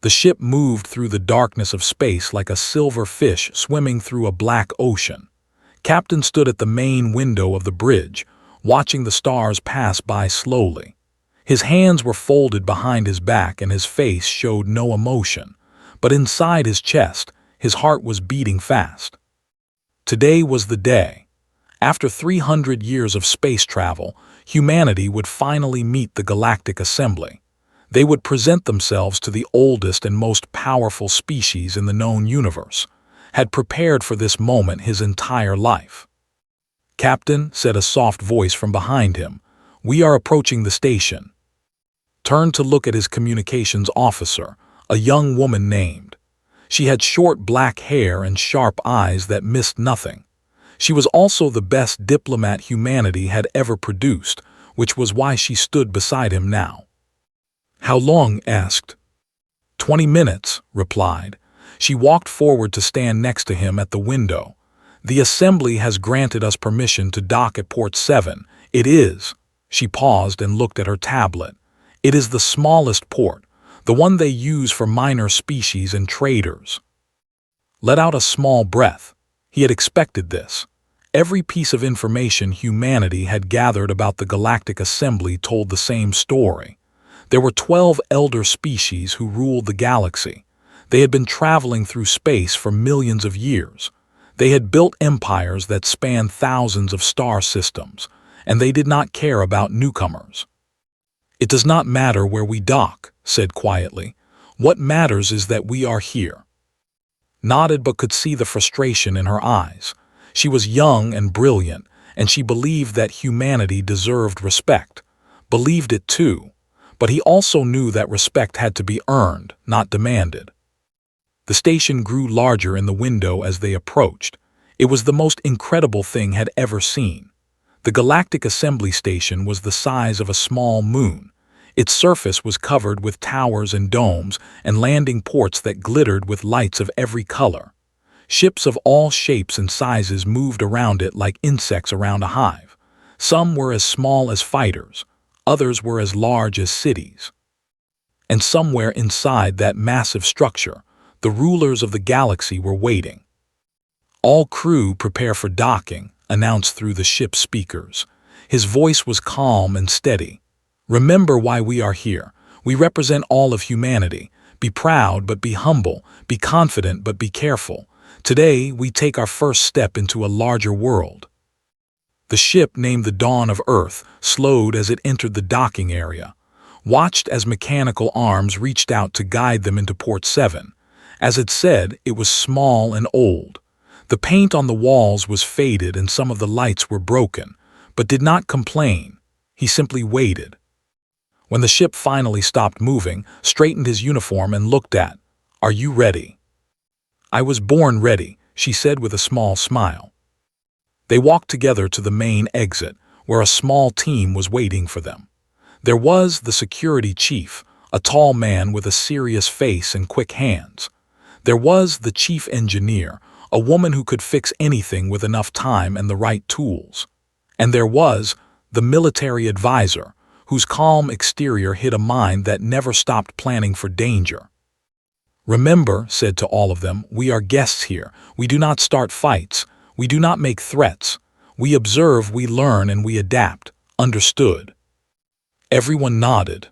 The ship moved through the darkness of space like a silver fish swimming through a black ocean. Captain stood at the main window of the bridge, watching the stars pass by slowly. His hands were folded behind his back and his face showed no emotion, but inside his chest, his heart was beating fast. Today was the day. After 300 years of space travel, humanity would finally meet the Galactic Assembly. They would present themselves to the oldest and most powerful species in the known universe, had prepared for this moment his entire life. "Captain," said a soft voice from behind him, "we are approaching the station." Turned to look at his communications officer, a young woman named. She had short black hair and sharp eyes that missed nothing. She was also the best diplomat humanity had ever produced, which was why she stood beside him now. "How long?" asked. 20 minutes, replied. She walked forward to stand next to him at the window. "The Assembly has granted us permission to dock at Port 7. It is." She paused and looked at her tablet. "It is the smallest port, the one they use for minor species and traders." Let out a small breath. He had expected this. Every piece of information humanity had gathered about the Galactic Assembly told the same story. There were 12 elder species who ruled the galaxy. They had been traveling through space for millions of years. They had built empires that spanned thousands of star systems, and they did not care about newcomers. "It does not matter where we dock," said quietly. "What matters is that we are here." Nodded but could see the frustration in her eyes. She was young and brilliant, and she believed that humanity deserved respect. Believed it too. But he also knew that respect had to be earned, not demanded. The station grew larger in the window as they approached. It was the most incredible thing had ever seen. The Galactic Assembly Station was the size of a small moon. Its surface was covered with towers and domes and landing ports that glittered with lights of every color. Ships of all shapes and sizes moved around it like insects around a hive. Some were as small as fighters. Others were as large as cities. And somewhere inside that massive structure, the rulers of the galaxy were waiting. "All crew prepare for docking," announced through the ship's speakers. His voice was calm and steady. "Remember why we are here. We represent all of humanity. Be proud but be humble. Be confident but be careful. Today we take our first step into a larger world." The ship, named the Dawn of Earth, slowed as it entered the docking area. Watched as mechanical arms reached out to guide them into Port 7. As it said, it was small and old. The paint on the walls was faded and some of the lights were broken, but did not complain. He simply waited. When the ship finally stopped moving, straightened his uniform and looked at, "Are you ready?" "I was born ready," she said with a small smile. They walked together to the main exit, where a small team was waiting for them. There was the security chief, a tall man with a serious face and quick hands. There was the chief engineer, a woman who could fix anything with enough time and the right tools. And there was the military advisor, whose calm exterior hid a mind that never stopped planning for danger. "Remember," said to all of them, "we are guests here. We do not start fights. We do not make threats. We observe, we learn, and we adapt. Understood?" Everyone nodded.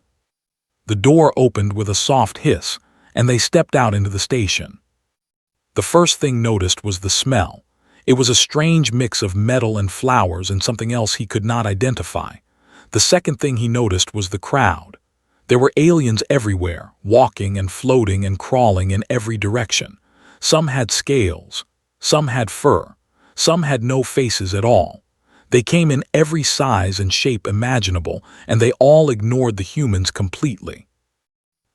The door opened with a soft hiss, and they stepped out into the station. The first thing noticed was the smell. It was a strange mix of metal and flowers and something else he could not identify. The second thing he noticed was the crowd. There were aliens everywhere, walking and floating and crawling in every direction. Some had scales. Some had fur. Some had no faces at all. They came in every size and shape imaginable, and they all ignored the humans completely.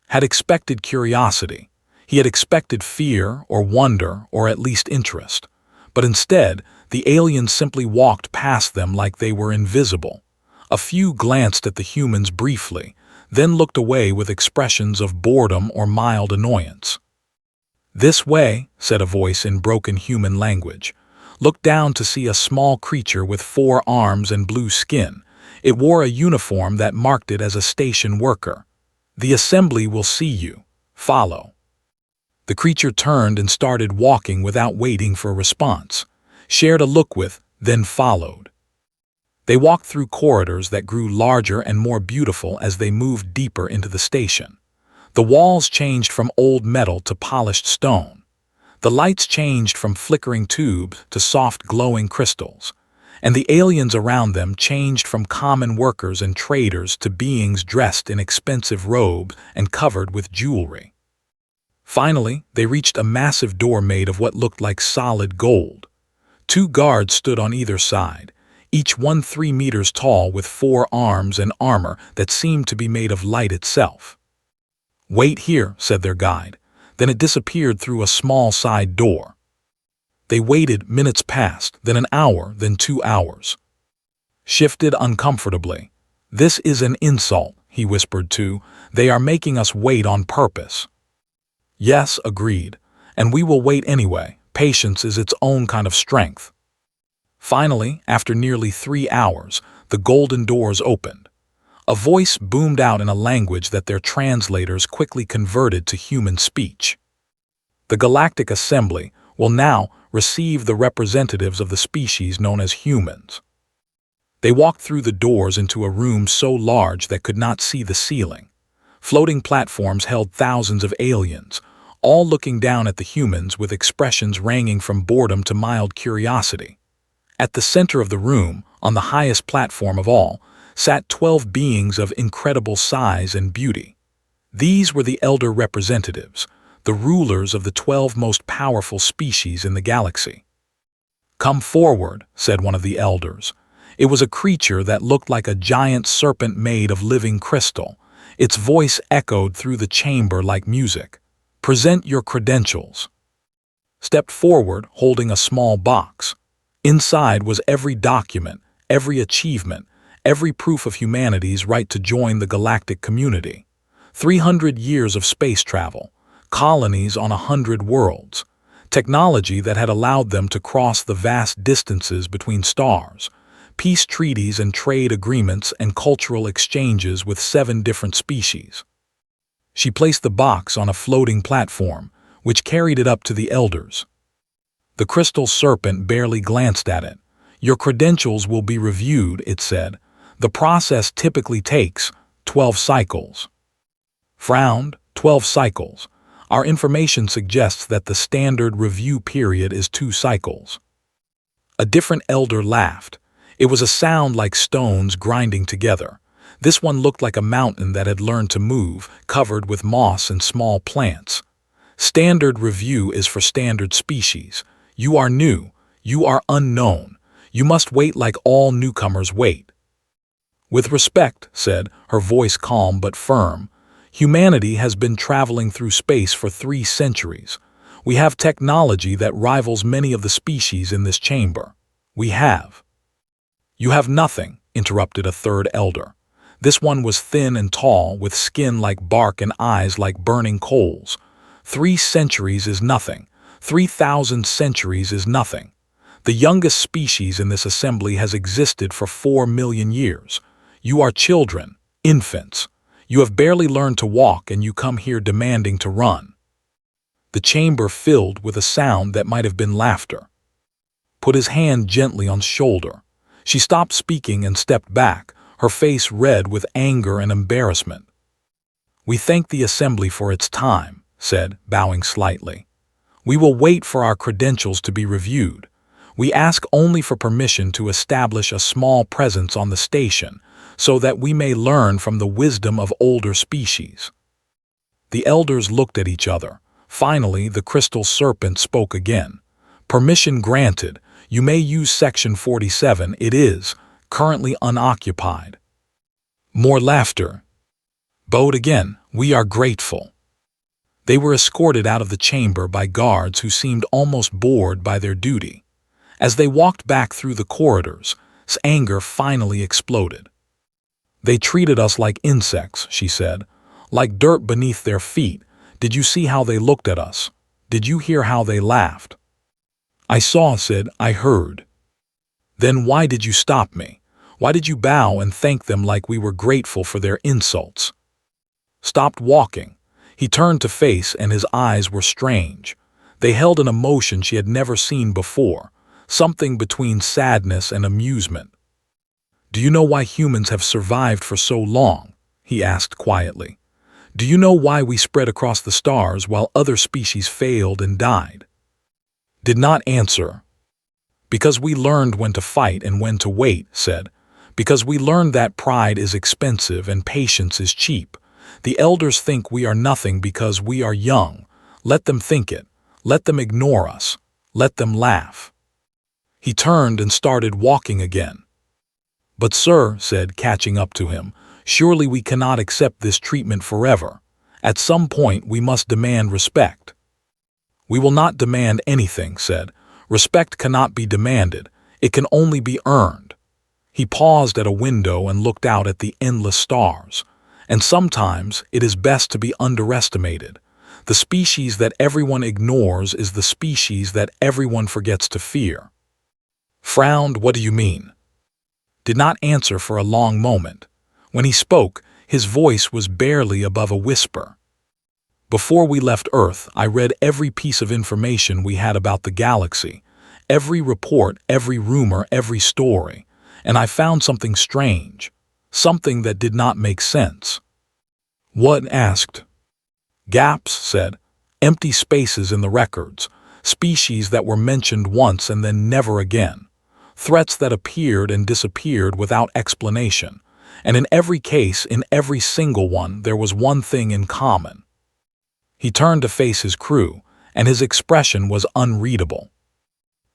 Had expected curiosity. He had expected fear or wonder or at least interest. But instead, the aliens simply walked past them like they were invisible. A few glanced at the humans briefly, then looked away with expressions of boredom or mild annoyance. "This way," said a voice in broken human language. Looked down to see a small creature with 4 arms and blue skin. It wore a uniform that marked it as a station worker. "The assembly will see you." Follow. The creature turned and started walking without waiting for a response, shared a look with, then followed. They walked through corridors that grew larger and more beautiful as they moved deeper into the station. The walls changed from old metal to polished stone. The lights changed from flickering tubes to soft glowing crystals, and the aliens around them changed from common workers and traders to beings dressed in expensive robes and covered with jewelry. Finally, they reached a massive door made of what looked like solid gold. 2 guards stood on either side, each one 3 meters tall with 4 arms and armor that seemed to be made of light itself. "Wait here," said their guide. Then it disappeared through a small side door. They waited, minutes passed, then an hour, then 2 hours. Shifted uncomfortably. "This is an insult," he whispered to. "They are making us wait on purpose." "Yes," agreed, "and we will wait anyway. Patience is its own kind of strength." Finally, after nearly 3 hours, the golden doors opened. A voice boomed out in a language that their translators quickly converted to human speech. "The Galactic Assembly will now receive the representatives of the species known as humans." They walked through the doors into a room so large that could not see the ceiling. Floating platforms held thousands of aliens, all looking down at the humans with expressions ranging from boredom to mild curiosity. At the center of the room, on the highest platform of all, sat 12 beings of incredible size and beauty. These were the elder representatives, the rulers of the 12 most powerful species in the galaxy. "Come forward," said one of the elders. It was a creature that looked like a giant serpent made of living crystal. Its voice echoed through the chamber like music. "Present your credentials." Stepped forward, holding a small box. Inside was every document, every achievement, every proof of humanity's right to join the galactic community. 300 years of space travel, colonies on 100 worlds, technology that had allowed them to cross the vast distances between stars, peace treaties and trade agreements and cultural exchanges with 7 different species. She placed the box on a floating platform, which carried it up to the elders. The crystal serpent barely glanced at it. "Your credentials will be reviewed," it said. "The process typically takes 12 cycles." Frowned. 12 cycles. "Our information suggests that the standard review period is 2 cycles." A different elder laughed. It was a sound like stones grinding together. This one looked like a mountain that had learned to move, covered with moss and small plants. "Standard review is for standard species. You are new. You are unknown. You must wait like all newcomers wait." "With respect," said, her voice calm but firm, "humanity has been traveling through space for 3 centuries. We have technology that rivals many of the species in this chamber. We have." "You have nothing," interrupted a third elder. This one was thin and tall, with skin like bark and eyes like burning coals. 3 centuries is nothing. 3,000 centuries is nothing. The youngest species in this assembly has existed for 4 million years. You are children, infants. You have barely learned to walk and you come here demanding to run. The chamber filled with a sound that might have been laughter. Put his hand gently on shoulder. She stopped speaking and stepped back, her face red with anger and embarrassment. "We thank the assembly for its time," said, bowing slightly. "We will wait for our credentials to be reviewed. We ask only for permission to establish a small presence on the station, so that we may learn from the wisdom of older species." The elders looked at each other. Finally, the crystal serpent spoke again. "Permission granted. You may use Section 47. It is currently unoccupied." More laughter. Bowed again. "We are grateful." They were escorted out of the chamber by guards who seemed almost bored by their duty. As they walked back through the corridors, anger finally exploded. "They treated us like insects," she said, "like dirt beneath their feet. Did you see how they looked at us? Did you hear how they laughed?" "I saw," said, "I heard." "Then why did you stop me? Why did you bow and thank them like we were grateful for their insults?" "Stopped walking." He turned to face and his eyes were strange. They held an emotion she had never seen before, something between sadness and amusement. "Do you know why humans have survived for so long?" he asked quietly. "Do you know why we spread across the stars while other species failed and died?" Did not answer. "Because we learned when to fight and when to wait," said. "Because we learned that pride is expensive and patience is cheap. The elders think we are nothing because we are young. Let them think it. Let them ignore us. Let them laugh." He turned and started walking again. "But sir," said, catching up to him, "surely we cannot accept this treatment forever. At some point we must demand respect." "We will not demand anything," said. "Respect cannot be demanded. It can only be earned." He paused at a window and looked out at the endless stars. And sometimes it is best to be underestimated. The species that everyone ignores is the species that everyone forgets to fear. Frowned. "What do you mean?" Did not answer for a long moment. When he spoke, his voice was barely above a whisper. "Before we left Earth, I read every piece of information we had about the galaxy, every report, every rumor, every story, and I found something strange, something that did not make sense." "What?" asked. "Gaps," said. "Empty spaces in the records, species that were mentioned once and then never again, threats that appeared and disappeared without explanation, and in every case, in every single one, there was one thing in common." He turned to face his crew, and his expression was unreadable.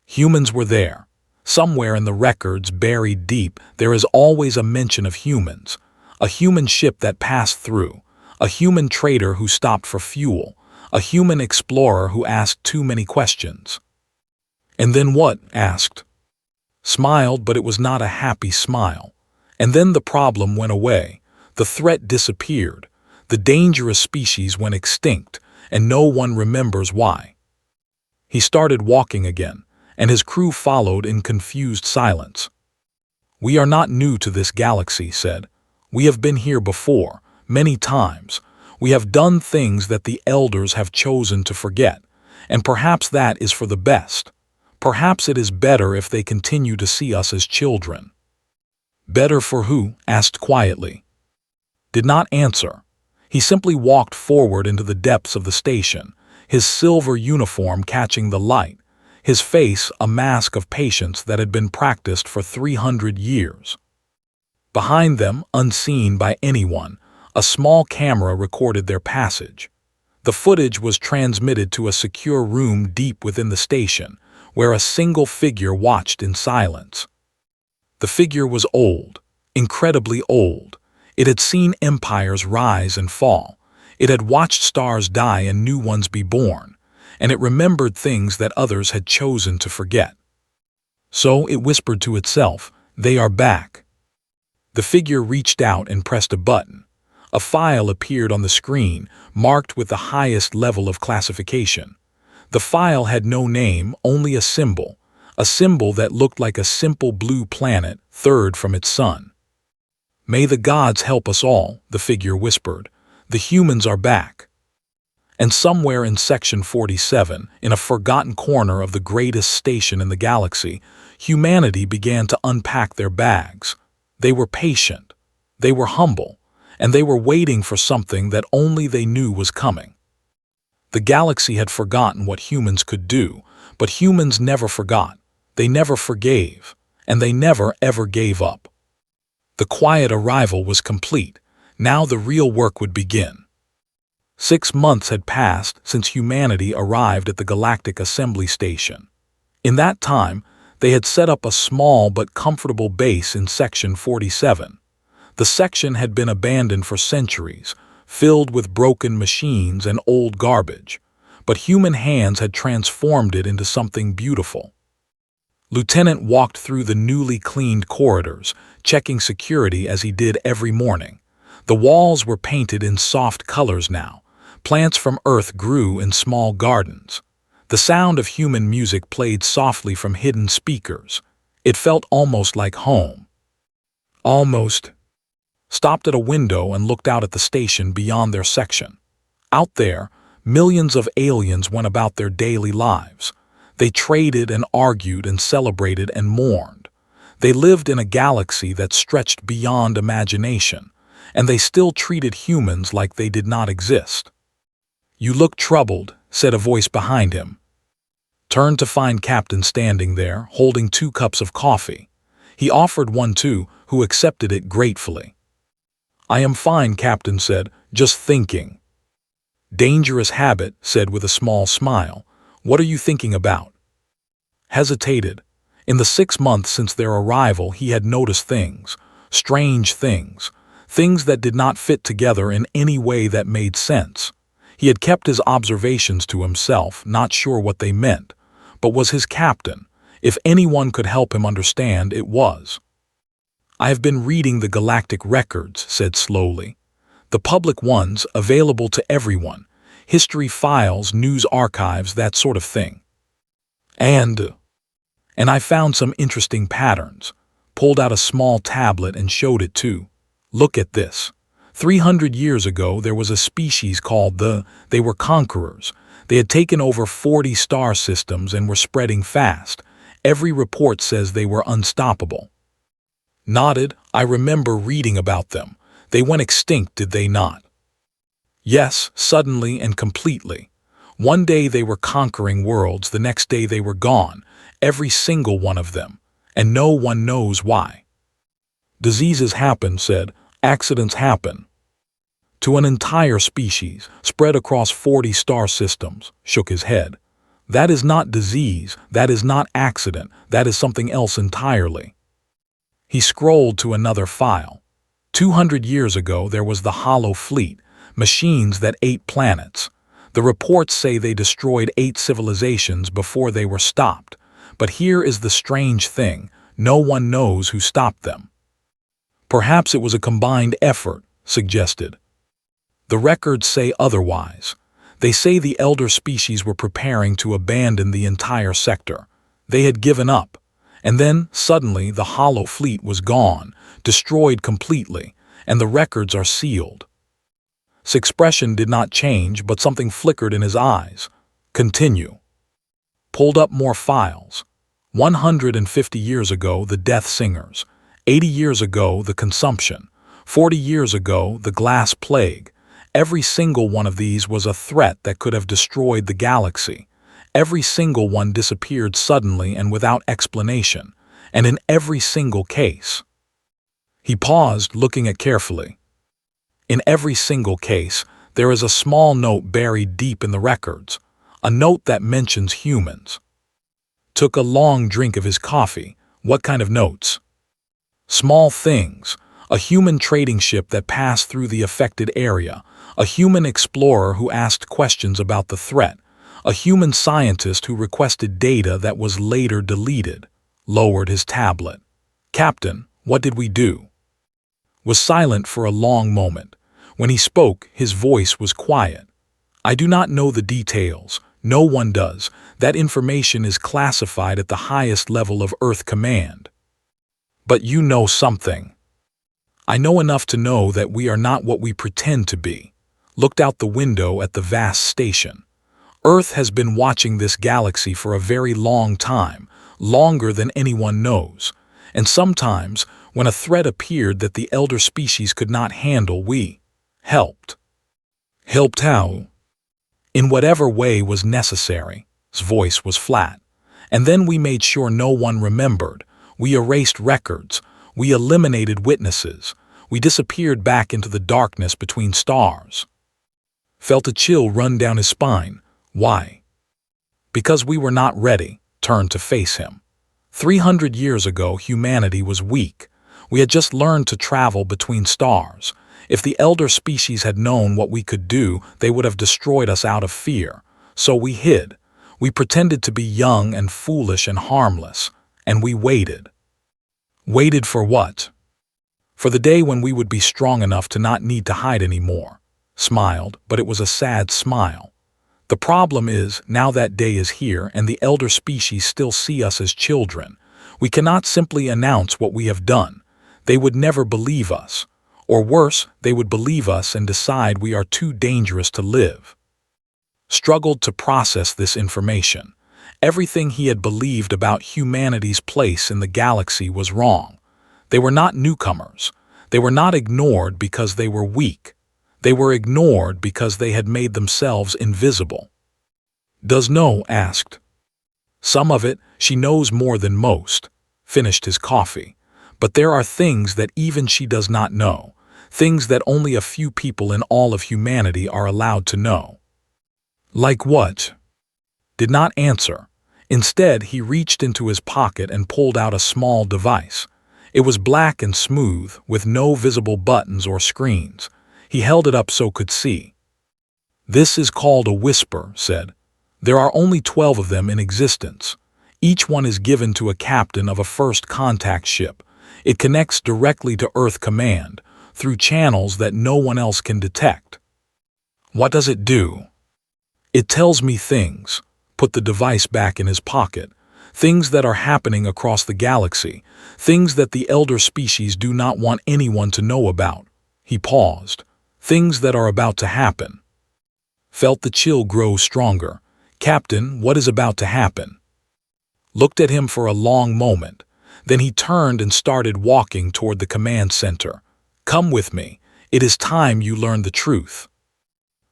Humans were there. Somewhere in the records, buried deep, there is always a mention of humans. A human ship that passed through, a human trader who stopped for fuel, a human explorer who asked too many questions. "And then what?" asked. Smiled, but it was not a happy smile. "And then the problem went away. The threat disappeared. The dangerous species went extinct, and no one remembers why." He started walking again, and his crew followed in confused silence. "We are not new to this galaxy," said. "We have been here before, many times. We have done things that the elders have chosen to forget, and perhaps that is for the best. Perhaps it is better if they continue to see us as children." "Better for who?" asked quietly. Did not answer. He simply walked forward into the depths of the station, his silver uniform catching the light, his face a mask of patience that had been practiced for 300 years. Behind them, unseen by anyone, a small camera recorded their passage. The footage was transmitted to a secure room deep within the station, where a single figure watched in silence. The figure was old, incredibly old. It had seen empires rise and fall. It had watched stars die and new ones be born, and it remembered things that others had chosen to forget. So it whispered to itself, "They are back." The figure reached out and pressed a button. A file appeared on the screen, marked with the highest level of classification. The file had no name, only a symbol that looked like a simple blue planet, third from its sun. "May the gods help us all," the figure whispered. "The humans are back." And somewhere in Section 47, in a forgotten corner of the greatest station in the galaxy, humanity began to unpack their bags. They were patient, they were humble, and they were waiting for something that only they knew was coming. The galaxy had forgotten what humans could do, but humans never forgot, they never forgave, and they never ever gave up. The quiet arrival was complete. Now the real work would begin. 6 months had passed since humanity arrived at the Galactic Assembly Station. In that time, they had set up a small but comfortable base in Section 47. The section had been abandoned for centuries, filled with broken machines and old garbage, but human hands had transformed it into something beautiful. Lieutenant walked through the newly cleaned corridors, checking security as he did every morning. The walls were painted in soft colors now. Plants from Earth grew in small gardens. The sound of human music played softly from hidden speakers. It felt almost like home. Almost. Stopped at a window and looked out at the station beyond their section. Out there, millions of aliens went about their daily lives. They traded and argued and celebrated and mourned. They lived in a galaxy that stretched beyond imagination, and they still treated humans like they did not exist. "You look troubled," said a voice behind him. Turned to find Captain standing there, holding 2 cups of coffee. He offered one too, who accepted it gratefully. "I am fine," Captain said, "just thinking." "Dangerous habit," said with a small smile. "What are you thinking about?" Hesitated. In the 6 months since their arrival, he had noticed things, strange things, things that did not fit together in any way that made sense. He had kept his observations to himself, not sure what they meant, but was his captain. If anyone could help him understand, it was. "I have been reading the galactic records," said slowly. "The public ones, available to everyone. History files, news archives, that sort of thing. And I found some interesting patterns." Pulled out a small tablet and showed it too. "Look at this. 300 years ago, there was a species called they were conquerors. They had taken over 40 star systems and were spreading fast. Every report says they were unstoppable." Nodded. "I remember reading about them. They went extinct, did they not?" "Yes, suddenly and completely. One day they were conquering worlds, the next day they were gone, every single one of them, and no one knows why." "Diseases happen," said. "Accidents happen." "To an entire species, spread across 40 star systems," shook his head. "That is not disease, that is not accident, that is something else entirely." He scrolled to another file. 200 years ago there was the Hollow Fleet, machines that ate planets. The reports say they destroyed 8 civilizations before they were stopped. But here is the strange thing, no one knows who stopped them. "Perhaps it was a combined effort," suggested. "The records say otherwise. They say the elder species were preparing to abandon the entire sector. They had given up. And then, suddenly, the Hollow Fleet was gone, destroyed completely, and the records are sealed." His expression did not change, but something flickered in his eyes. "Continue." Pulled up more files. 150 years ago, the Death Singers. 80 years ago, the Consumption. 40 years ago, the Glass Plague. Every single one of these was a threat that could have destroyed the galaxy. Every single one disappeared suddenly and without explanation, and in every single case. He paused, looking at carefully. "In every single case, there is a small note buried deep in the records, a note that mentions humans." Took a long drink of his coffee. "What kind of notes?" "Small things. A human trading ship that passed through the affected area, a human explorer who asked questions about the threat, a human scientist who requested data that was later deleted." Lowered his tablet. "Captain, what did we do?" Was silent for a long moment. When he spoke, his voice was quiet. "I do not know the details. No one does. That information is classified at the highest level of Earth Command. But you know something." "I know enough to know that we are not what we pretend to be." Looked out the window at the vast station. "Earth has been watching this galaxy for a very long time, longer than anyone knows. And sometimes, when a threat appeared that the elder species could not handle, we helped." "Helped how?" "In whatever way was necessary." His voice was flat. "And then we made sure no one remembered. We erased records. We eliminated witnesses. We disappeared back into the darkness between stars." Felt a chill run down his spine. "Why?" "Because we were not ready." Turned to face him. 300 years ago, humanity was weak. We had just learned to travel between stars. If the elder species had known what we could do, they would have destroyed us out of fear. So we hid. We pretended to be young and foolish and harmless. And we waited. Waited for what? For the day when we would be strong enough to not need to hide anymore. Smiled, but it was a sad smile. The problem is, now that day is here and the elder species still see us as children. We cannot simply announce what we have done. They would never believe us. Or worse, they would believe us and decide we are too dangerous to live. Struggled to process this information. Everything he had believed about humanity's place in the galaxy was wrong. They were not newcomers. They were not ignored because they were weak. They were ignored because they had made themselves invisible. Does know asked. Some of it, she knows more than most. Finished his coffee. But there are things that even she does not know. Things that only a few people in all of humanity are allowed to know. Like what? Did not answer. Instead, he reached into his pocket and pulled out a small device. It was black and smooth, with no visible buttons or screens. He held it up so could see. This is called a whisper, said. There are only 12 of them in existence. Each one is given to a captain of a first contact ship. It connects directly to Earth Command, through channels that no one else can detect. What does it do? It tells me things. Put the device back in his pocket. Things that are happening across the galaxy. Things that the elder species do not want anyone to know about. He paused. Things that are about to happen. Felt the chill grow stronger. Captain, what is about to happen? Looked at him for a long moment. Then he turned and started walking toward the command center. Come with me. It is time you learn the truth.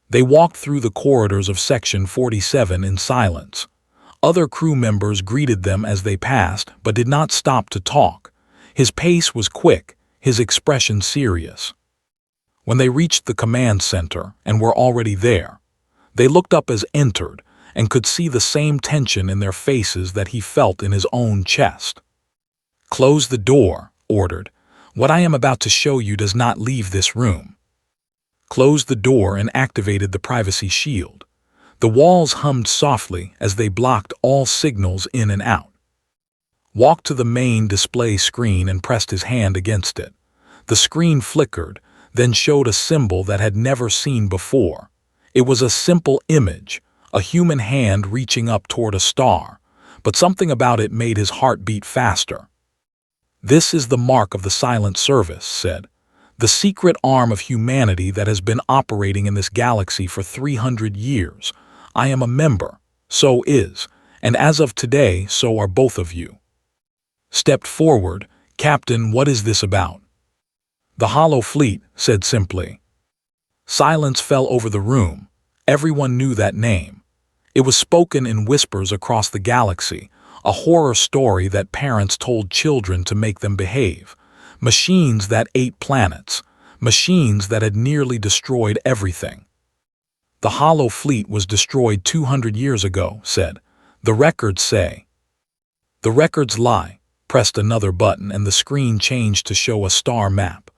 They walked through the corridors of Section 47 in silence. Other crew members greeted them as they passed, but did not stop to talk. His pace was quick, his expression serious. When they reached the command center and were already there, they looked up as entered and could see the same tension in their faces that he felt in his own chest. Close the door, ordered. What I am about to show you does not leave this room. Closed the door and activated the privacy shield. The walls hummed softly as they blocked all signals in and out. Walked to the main display screen and pressed his hand against it. The screen flickered, then showed a symbol that had never seen before. It was a simple image, a human hand reaching up toward a star, but something about it made his heart beat faster. This is the mark of the Silent Service, said. The secret arm of humanity that has been operating in this galaxy for 300 years. I am a member, so is, and as of today, so are both of you. Stepped forward. Captain, what is this about? The Hollow Fleet, said simply. Silence fell over the room. Everyone knew that name. It was spoken in whispers across the galaxy, a horror story that parents told children to make them behave. Machines that ate planets, machines that had nearly destroyed everything. The Hollow Fleet was destroyed 200 years ago, said. The records say. The records lie. Pressed another button and the screen changed to show a star map.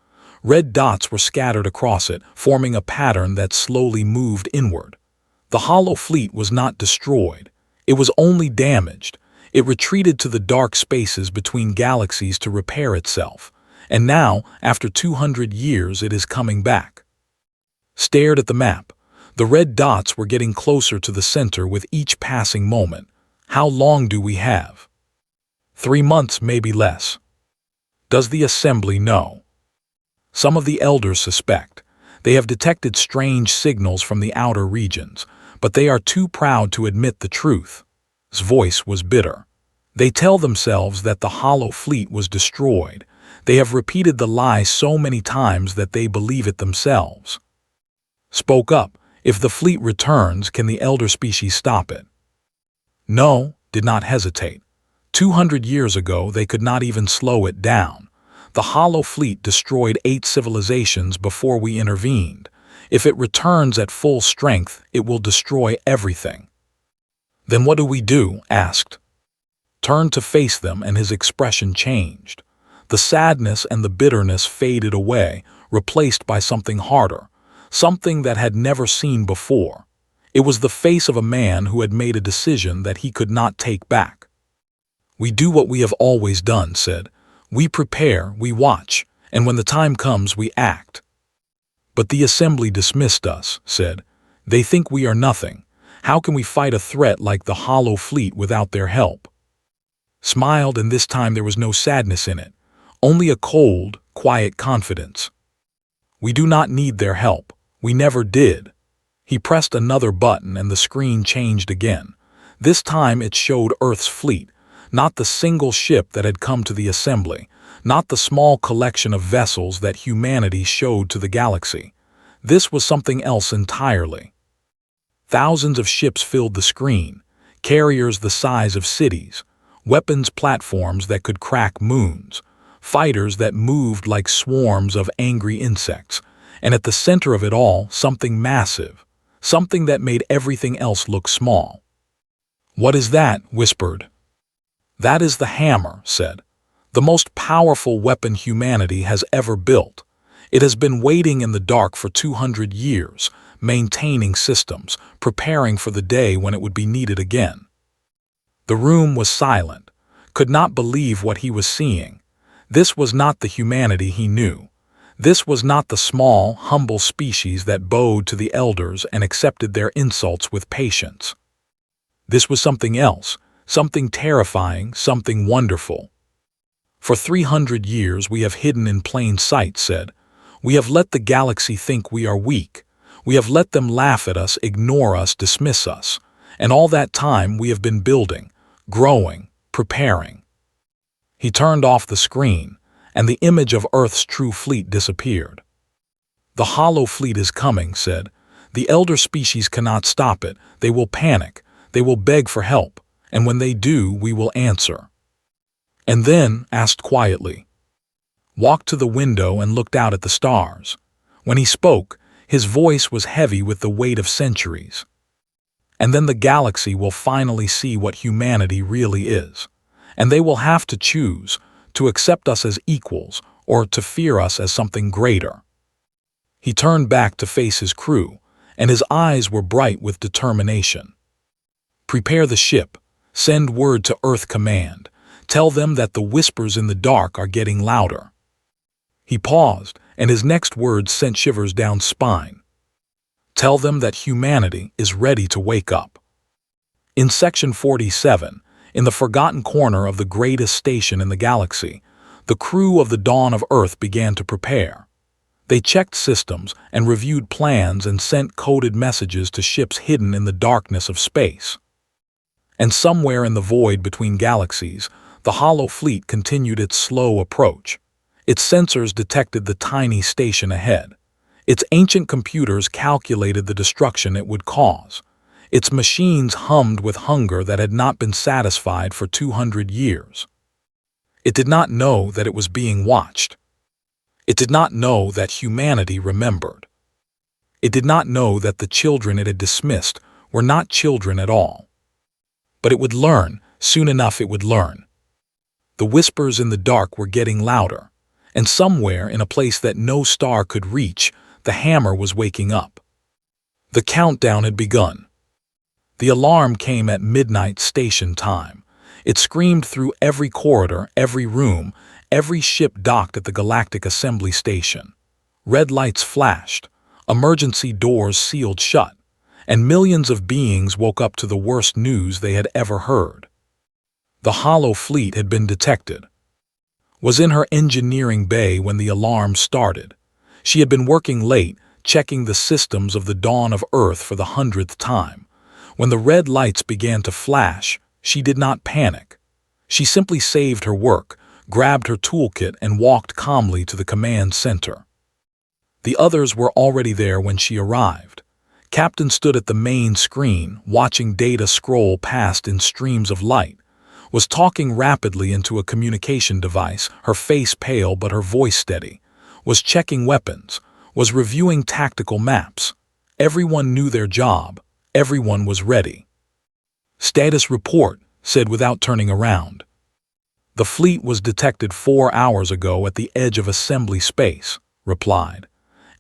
Red dots were scattered across it, forming a pattern that slowly moved inward. The Hollow Fleet was not destroyed. It was only damaged. It retreated to the dark spaces between galaxies to repair itself. And now, after 200 years, it is coming back. Stared at the map. The red dots were getting closer to the center with each passing moment. How long do we have? 3 months, maybe less. Does the Assembly know? Some of the elders suspect. They have detected strange signals from the outer regions, but they are too proud to admit the truth. His voice was bitter. They tell themselves that the Hollow Fleet was destroyed. They have repeated the lie so many times that they believe it themselves. Spoke up. If the fleet returns, can the elder species stop it? No, did not hesitate. 200 years ago, they could not even slow it down. The Hollow Fleet destroyed 8 civilizations before we intervened. If it returns at full strength, it will destroy everything. Then what do we do? Asked. Turned to face them and his expression changed. The sadness and the bitterness faded away, replaced by something harder, something that had never seen before. It was the face of a man who had made a decision that he could not take back. We do what we have always done, said. We prepare, we watch, and when the time comes, we act. But the Assembly dismissed us, said. They think we are nothing. How can we fight a threat like the Hollow Fleet without their help? Smiled, and this time there was no sadness in it. Only a cold, quiet confidence. We do not need their help. We never did. He pressed another button and the screen changed again. This time it showed Earth's fleet, not the single ship that had come to the assembly, not the small collection of vessels that humanity showed to the galaxy. This was something else entirely. Thousands of ships filled the screen, carriers the size of cities, weapons platforms that could crack moons, fighters that moved like swarms of angry insects, and at the center of it all, something massive, something that made everything else look small. "What is that?" whispered. "That is the hammer," said. "The most powerful weapon humanity has ever built. It has been waiting in the dark for 200 years, maintaining systems, preparing for the day when it would be needed again." The room was silent, could not believe what he was seeing. This was not the humanity he knew. This was not the small, humble species that bowed to the elders and accepted their insults with patience. This was something else, something terrifying, something wonderful. "For 300 years we have hidden in plain sight," said. "We have let the galaxy think we are weak. We have let them laugh at us, ignore us, dismiss us. And all that time we have been building, growing, preparing." He turned off the screen, and the image of Earth's true fleet disappeared. "The hollow fleet is coming," said. "The elder species cannot stop it. They will panic. They will beg for help. And when they do, we will answer." And then asked quietly, walked to the window and looked out at the stars. When he spoke, his voice was heavy with the weight of centuries. "And then the galaxy will finally see what humanity really is. And they will have to choose, to accept us as equals or to fear us as something greater." He turned back to face his crew, and his eyes were bright with determination. "Prepare the ship. Send word to Earth Command. Tell them that the whispers in the dark are getting louder." He paused, and his next words sent shivers down spine. "Tell them that humanity is ready to wake up." In Section 47, in the forgotten corner of the greatest station in the galaxy, the crew of the Dawn of Earth began to prepare. They checked systems and reviewed plans and sent coded messages to ships hidden in the darkness of space. And somewhere in the void between galaxies, the hollow fleet continued its slow approach. Its sensors detected the tiny station ahead. Its ancient computers calculated the destruction it would cause. Its machines hummed with hunger that had not been satisfied for 200 years. It did not know that it was being watched. It did not know that humanity remembered. It did not know that the children it had dismissed were not children at all. But it would learn, soon enough it would learn. The whispers in the dark were getting louder, and somewhere in a place that no star could reach, the hammer was waking up. The countdown had begun. The alarm came at midnight station time. It screamed through every corridor, every room, every ship docked at the Galactic Assembly Station. Red lights flashed, emergency doors sealed shut, and millions of beings woke up to the worst news they had ever heard. The hollow fleet had been detected. Was in her engineering bay when the alarm started. She had been working late, checking the systems of the Dawn of Earth for the 100th time. When the red lights began to flash, she did not panic. She simply saved her work, grabbed her toolkit, and walked calmly to the command center. The others were already there when she arrived. Captain stood at the main screen, watching data scroll past in streams of light, was talking rapidly into a communication device, her face pale but her voice steady, was checking weapons, was reviewing tactical maps. Everyone knew their job. Everyone was ready. "Status report," said without turning around. "The fleet was detected 4 hours ago at the edge of assembly space," replied.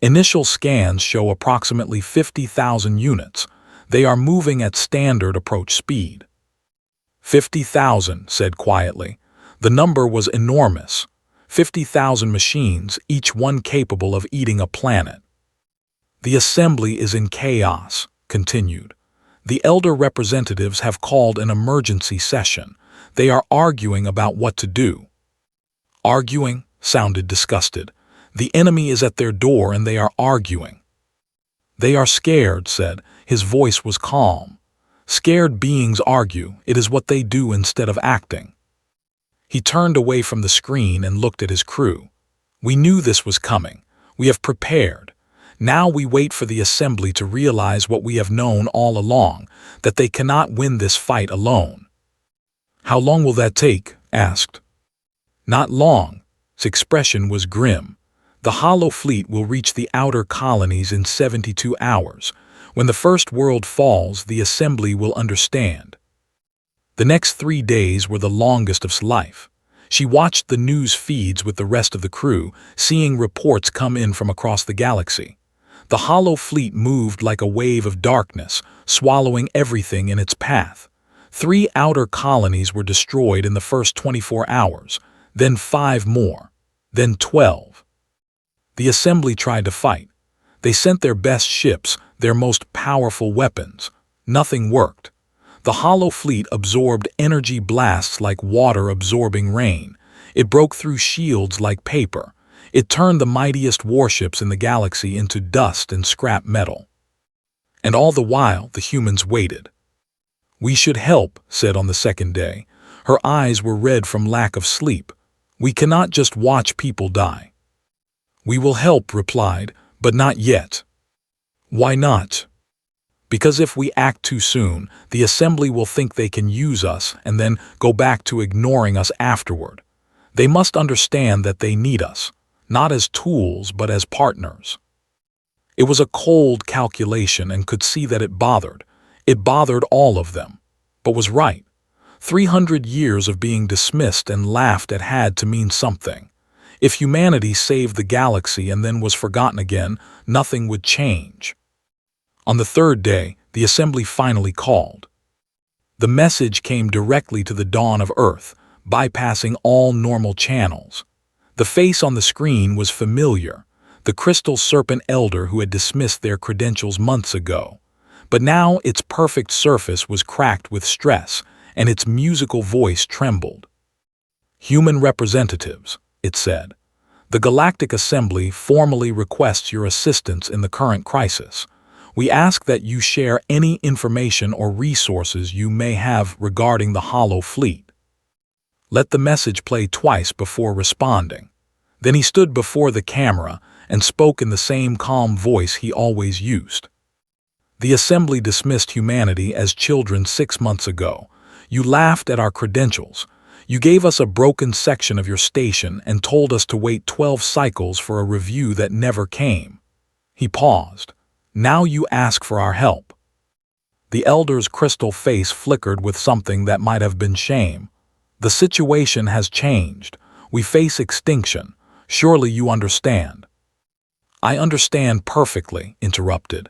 "Initial scans show approximately 50,000 units. They are moving at standard approach speed." 50,000, said quietly. The number was enormous. 50,000 machines, each one capable of eating a planet. "The assembly is in chaos," continued. "The elder representatives have called an emergency session. They are arguing about what to do." Arguing sounded disgusted. The enemy is at their door and they are arguing. They are scared, said. His voice was calm. Scared beings argue. It is what they do instead of acting. He turned away from the screen and looked at his crew. We knew this was coming. We have prepared. Now we wait for the assembly to realize what we have known all along, that they cannot win this fight alone. How long will that take? Asked. Not long. His expression was grim. The Hollow Fleet will reach the outer colonies in 72 hours. When the first world falls, the assembly will understand. The next 3 days were the longest of his life. She watched the news feeds with the rest of the crew, seeing reports come in from across the galaxy. The Hollow Fleet moved like a wave of darkness, swallowing everything in its path. 3 outer colonies were destroyed in the first 24 hours, then 5 more, then 12. The assembly tried to fight. They sent their best ships, their most powerful weapons. Nothing worked. The Hollow Fleet absorbed energy blasts like water absorbing rain. It broke through shields like paper. It turned the mightiest warships in the galaxy into dust and scrap metal. And all the while, the humans waited. We should help, said on the second day. Her eyes were red from lack of sleep. We cannot just watch people die. We will help, replied, but not yet. Why not? Because if we act too soon, the assembly will think they can use us and then go back to ignoring us afterward. They must understand that they need us, not as tools but as partners. It was a cold calculation and could see that it bothered. It bothered all of them, but was right. 300 years of being dismissed and laughed at had to mean something. If humanity saved the galaxy and then was forgotten again, nothing would change. On the third day, the assembly finally called. The message came directly to the dawn of Earth, bypassing all normal channels. The face on the screen was familiar, the crystal serpent elder who had dismissed their credentials months ago. But now its perfect surface was cracked with stress, and its musical voice trembled. Human representatives, it said. The Galactic Assembly formally requests your assistance in the current crisis. We ask that you share any information or resources you may have regarding the Hollow Fleet. Let the message play twice before responding. Then he stood before the camera and spoke in the same calm voice he always used. The assembly dismissed humanity as children 6 months ago. You laughed at our credentials. You gave us a broken section of your station and told us to wait 12 cycles for a review that never came. He paused. Now you ask for our help. The elder's crystal face flickered with something that might have been shame. The situation has changed. We face extinction. Surely you understand. I understand perfectly, interrupted.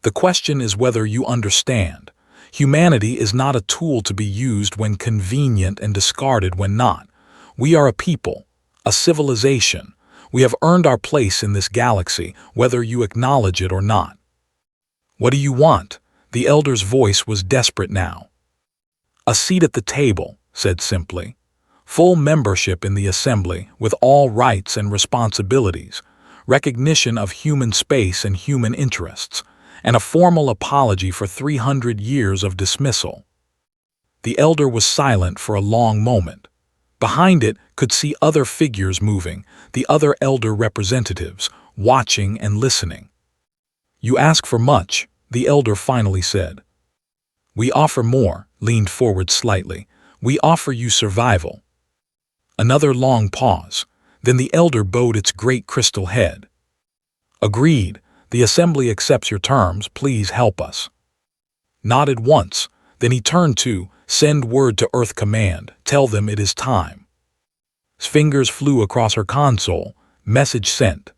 The question is whether you understand. Humanity is not a tool to be used when convenient and discarded when not. We are a people, a civilization. We have earned our place in this galaxy, whether you acknowledge it or not. What do you want? The elder's voice was desperate now. A seat at the table, said simply. Full membership in the assembly, with all rights and responsibilities, recognition of human space and human interests, and a formal apology for 300 years of dismissal. The elder was silent for a long moment. Behind it could see other figures moving, the other elder representatives, watching and listening. You ask for much, the elder finally said. We offer more, leaned forward slightly. We offer you survival. Another long pause. Then the elder bowed its great crystal head. Agreed. The assembly accepts your terms. Please help us. Nodded once. Then he turned to, send word to Earth Command. Tell them it is time. His fingers flew across her console. Message sent.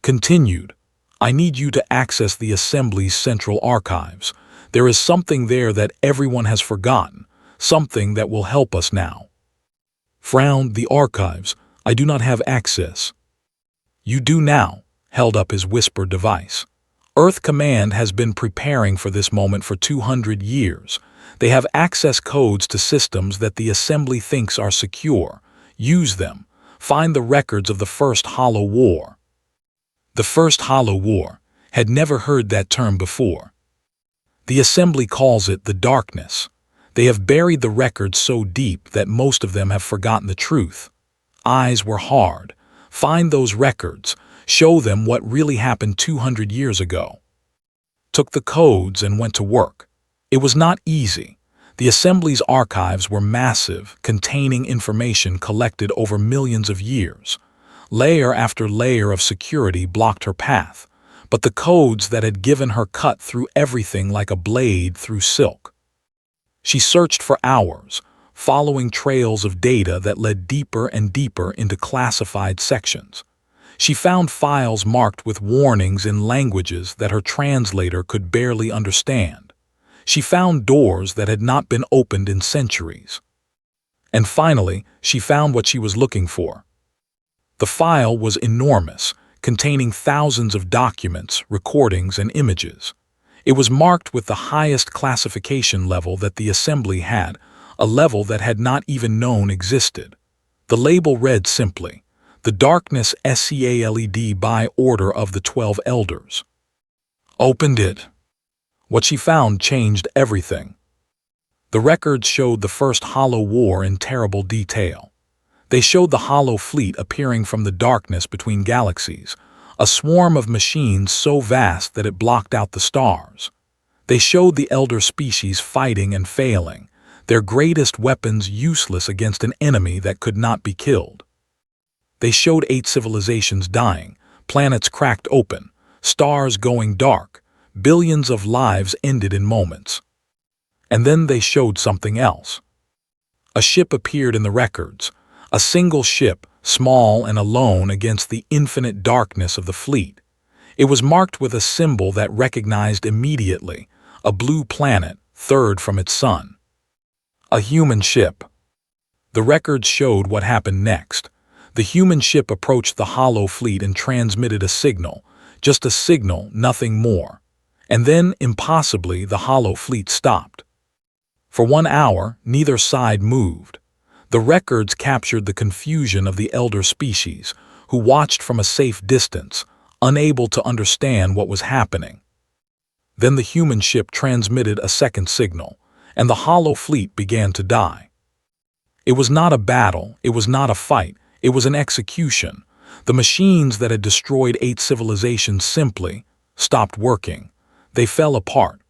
Continued. I need you to access the Assembly's central archives. There is something there that everyone has forgotten, something that will help us now. Frowned. The archives. I do not have access. You do now, held up his whisper device. Earth Command has been preparing for this moment for 200 years. They have access codes to systems that the Assembly thinks are secure. Use them. Find the records of the First Hollow War. The First Hollow War had never heard that term before. The Assembly calls it the Darkness. They have buried the records so deep that most of them have forgotten the truth. Eyes were hard. Find those records. Show them what really happened 200 years ago. Took the codes and went to work. It was not easy. The Assembly's archives were massive, containing information collected over millions of years. Layer after layer of security blocked her path, but the codes that had given her cut through everything like a blade through silk. She searched for hours, following trails of data that led deeper and deeper into classified sections. She found files marked with warnings in languages that her translator could barely understand. She found doors that had not been opened in centuries. And finally, she found what she was looking for. The file was enormous, containing thousands of documents, recordings, and images. It was marked with the highest classification level that the Assembly had, a level that had not even known existed. The label read simply, "The Darkness SCALED by order of the 12 Elders." Opened it. What she found changed everything. The records showed the First Hollow War in terrible detail. They showed the Hollow Fleet appearing from the darkness between galaxies, a swarm of machines so vast that it blocked out the stars. They showed the Elder species fighting and failing, their greatest weapons useless against an enemy that could not be killed. They showed 8 civilizations dying, planets cracked open, stars going dark, billions of lives ended in moments. And then they showed something else. A ship appeared in the records, a single ship, small and alone against the infinite darkness of the fleet. It was marked with a symbol that recognized immediately, a blue planet, third from its sun. A human ship. The records showed what happened next. The human ship approached the Hollow Fleet and transmitted a signal, just a signal, nothing more. And then, impossibly, the Hollow Fleet stopped. For 1 hour, neither side moved. The records captured the confusion of the Elder species, who watched from a safe distance, unable to understand what was happening. Then the human ship transmitted a second signal, and the Hollow Fleet began to die. It was not a battle, it was not a fight, it was an execution. The machines that had destroyed 8 civilizations simply stopped working. They fell apart.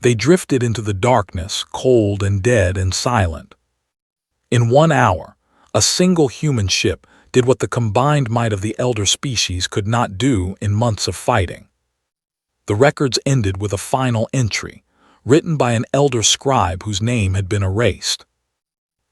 They drifted into the darkness, cold and dead and silent. In 1 hour, a single human ship did what the combined might of the Elder species could not do in months of fighting. The records ended with a final entry, written by an Elder scribe whose name had been erased.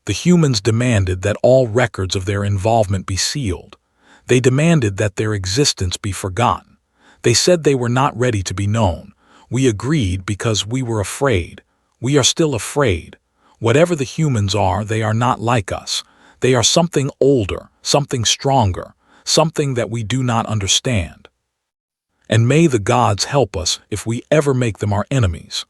The humans demanded that all records of their involvement be sealed. They demanded that their existence be forgotten. They said they were not ready to be known. We agreed because we were afraid. We are still afraid. Whatever the humans are, they are not like us. They are something older, something stronger, something that we do not understand. And may the gods help us if we ever make them our enemies.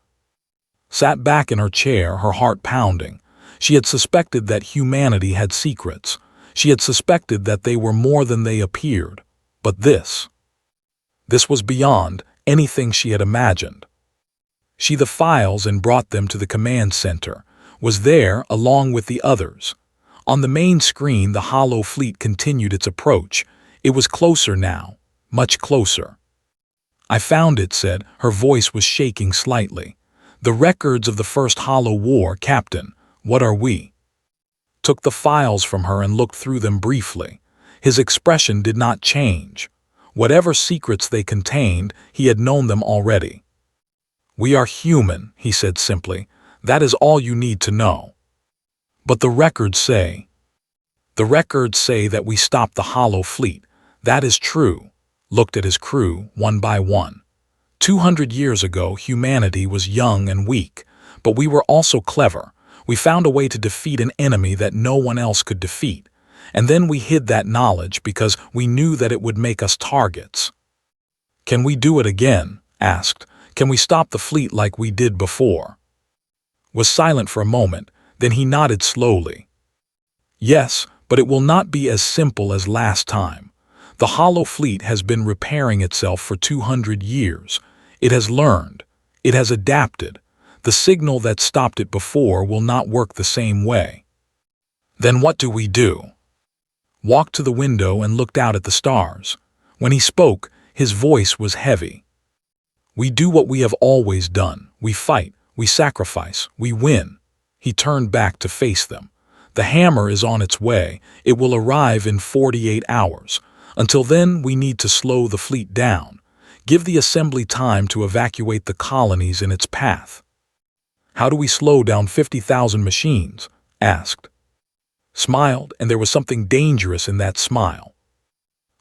Sat back in her chair, her heart pounding. She had suspected that humanity had secrets. She had suspected that they were more than they appeared. But this was beyond anything she had imagined. She the files and brought them to the command center, was there along with the others. On the main screen, the Hollow Fleet continued its approach. It was closer now, much closer. "I found it," said. Her voice was shaking slightly. "The records of the First Hollow War, Captain. What are we?" Took the files from her and looked through them briefly. His expression did not change. Whatever secrets they contained, he had known them already. "We are human," he said simply. "That is all you need to know." "But the records say..." "The records say that we stopped the Hollow Fleet. That is true." Looked at his crew, one by one. 200 years ago, humanity was young and weak, but we were also clever. We found a way to defeat an enemy that no one else could defeat. And then we hid that knowledge because we knew that it would make us targets. "Can we do it again?" asked. "Can we stop the fleet like we did before?" Was silent for a moment, then he nodded slowly. "Yes, But it will not be as simple as last time. The Hollow Fleet has been repairing itself for 200 years. It has learned. It has adapted. The signal that stopped it before will not work the same way. Then what do we do? Walked to the window and looked out at the stars. When he spoke, his voice was heavy. We do what we have always done. We fight. We sacrifice. We win. He turned back to face them. The hammer is on its way. It will arrive in 48 hours. Until then, we need to slow the fleet down. Give the assembly time to evacuate the colonies in its path. How do we slow down 50,000 machines? Asked. Smiled, and there was something dangerous in that smile.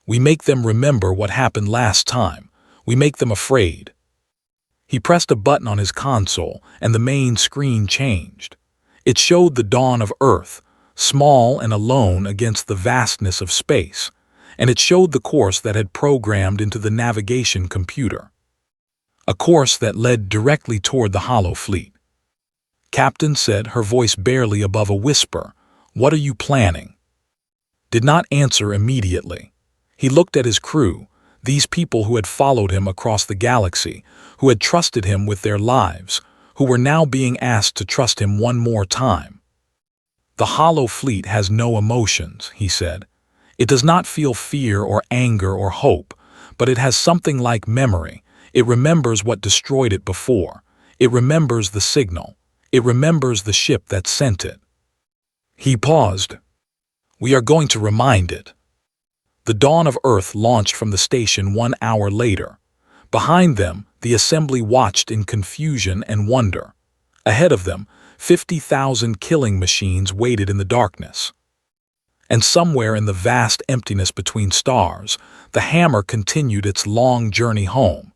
We make them remember what happened last time. We make them afraid. He pressed a button on his console, and the main screen changed. It showed the dawn of Earth, small and alone against the vastness of space, and it showed the course that had programmed into the navigation computer. A course that led directly toward the Hollow Fleet. Captain said, her voice barely above a whisper, "What are you planning?" Did not answer immediately. He looked at his crew, these people who had followed him across the galaxy, who had trusted him with their lives, who were now being asked to trust him one more time. The Hollow Fleet has no emotions, he said. It does not feel fear or anger or hope, but it has something like memory. It remembers what destroyed it before. It remembers the signal. It remembers the ship that sent it. He paused. We are going to remind it. The Dawn of Earth launched from the station 1 hour later. Behind them, the assembly watched in confusion and wonder. Ahead of them, 50,000 killing machines waited in the darkness. And somewhere in the vast emptiness between stars, the hammer continued its long journey home.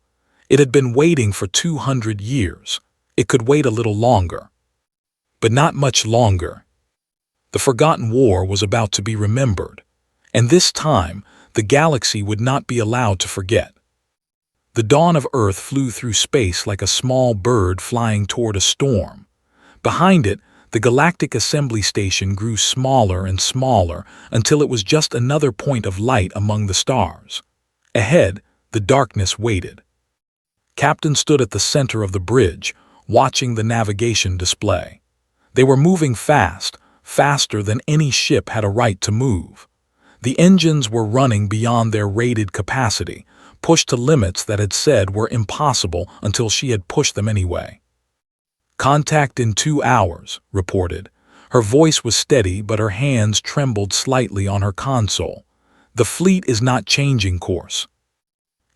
It had been waiting for 200 years. It could wait a little longer. But not much longer. The forgotten war was about to be remembered. And this time, the galaxy would not be allowed to forget. The dawn of Earth flew through space like a small bird flying toward a storm. Behind it, the Galactic Assembly Station grew smaller and smaller until it was just another point of light among the stars. Ahead, the darkness waited. Captain stood at the center of the bridge, watching the navigation display. They were moving fast, faster than any ship had a right to move. The engines were running beyond their rated capacity, pushed to limits that had said were impossible until she had pushed them anyway. Contact in 2 hours, reported. Her voice was steady, but her hands trembled slightly on her console. The fleet is not changing course.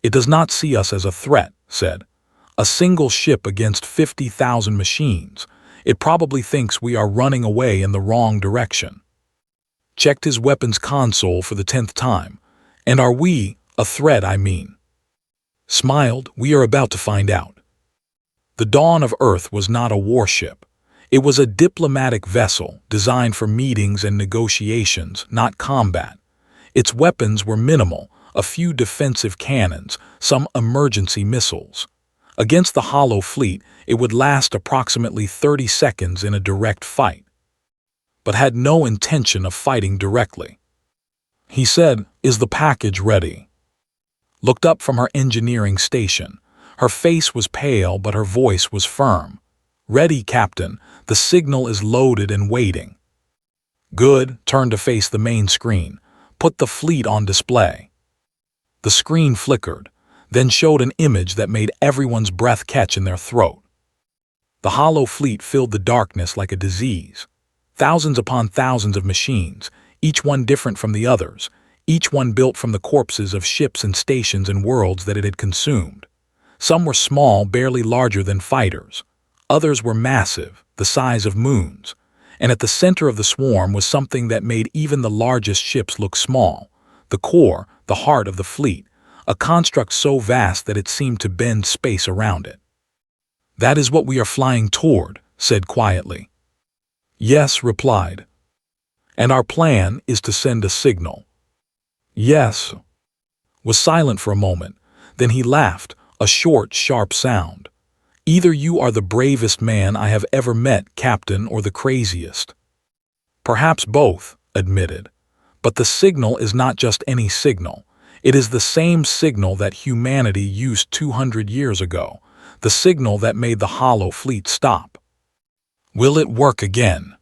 It does not see us as a threat, said. A single ship against 50,000 machines. It probably thinks we are running away in the wrong direction. Checked his weapons console for the 10th time. And are we a threat, I mean? Smiled, we are about to find out. The Dawn of Earth was not a warship. It was a diplomatic vessel designed for meetings and negotiations, not combat. Its weapons were minimal, a few defensive cannons, some emergency missiles. Against the Hollow Fleet, it would last approximately 30 seconds in a direct fight, but had no intention of fighting directly. He said, "Is the package ready?" Looked up from her engineering station. Her face was pale, but her voice was firm. "Ready, Captain. The signal is loaded and waiting." Good. Turned to face the main screen. Put the fleet on display. The screen flickered, then showed an image that made everyone's breath catch in their throat. The Hollow Fleet filled the darkness like a disease. Thousands upon thousands of machines, each one different from the others, each one built from the corpses of ships and stations and worlds that it had consumed. Some were small, barely larger than fighters. Others were massive, the size of moons. And at the center of the swarm was something that made even the largest ships look small. The core, the heart of the fleet, a construct so vast that it seemed to bend space around it. "That is what we are flying toward," said quietly. "Yes," replied. "And our plan is to send a signal." "Yes." Was silent for a moment. Then he laughed, a short, sharp sound. "Either you are the bravest man I have ever met, Captain, or the craziest." "Perhaps both," admitted. But the signal is not just any signal. It is the same signal that humanity used 200 years ago, the signal that made the Hollow Fleet stop. Will it work again?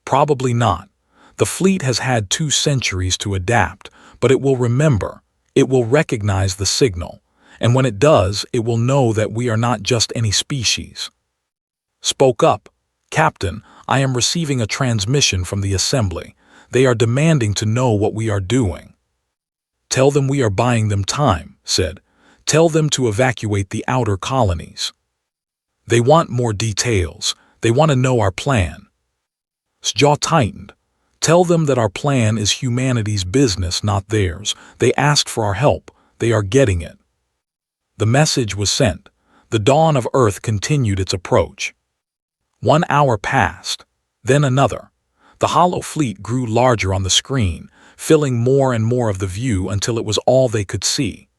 Probably not. The fleet has had 2 centuries to adapt, but it will remember. It will recognize the signal, and when it does, it will know that we are not just any species. Spoke up. Captain, I am receiving a transmission from the assembly. They are demanding to know what we are doing. Tell them we are buying them time, said. Tell them to evacuate the outer colonies. They want more details. They want to know our plan. His jaw tightened. Tell them that our plan is humanity's business, not theirs. They asked for our help. They are getting it. The message was sent. The dawn of Earth continued its approach. 1 hour passed, then another. The Hollow Fleet grew larger on the screen, filling more and more of the view until it was all they could see.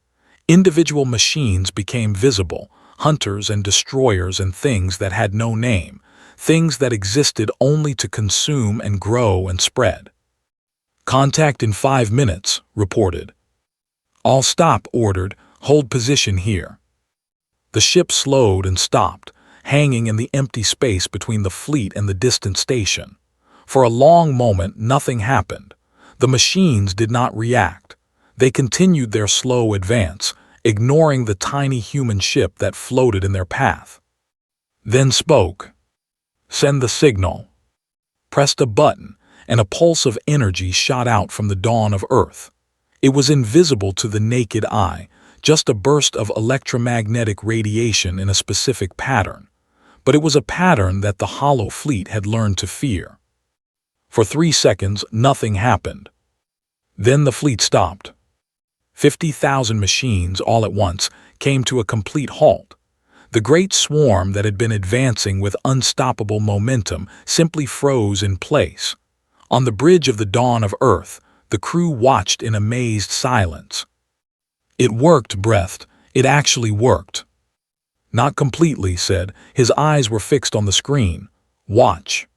Individual machines became visible, hunters and destroyers and things that had no name, things that existed only to consume and grow and spread. Contact in 5 minutes, reported. All stop, ordered. Hold position here. The ship slowed and stopped, hanging in the empty space between the fleet and the distant station. For a long moment, nothing happened. The machines did not react. They continued their slow advance, ignoring the tiny human ship that floated in their path. Then spoke. Send the signal. Pressed a button, and a pulse of energy shot out from the dawn of Earth. It was invisible to the naked eye, just a burst of electromagnetic radiation in a specific pattern. But it was a pattern that the Hollow Fleet had learned to fear. For 3 seconds, nothing happened. Then the fleet stopped. 50,000 machines all at once came to a complete halt. The great swarm that had been advancing with unstoppable momentum simply froze in place. On the bridge of the dawn of Earth, the crew watched in amazed silence. It worked, breathed. It actually worked. Not completely, said. His eyes were fixed on the screen. Watch.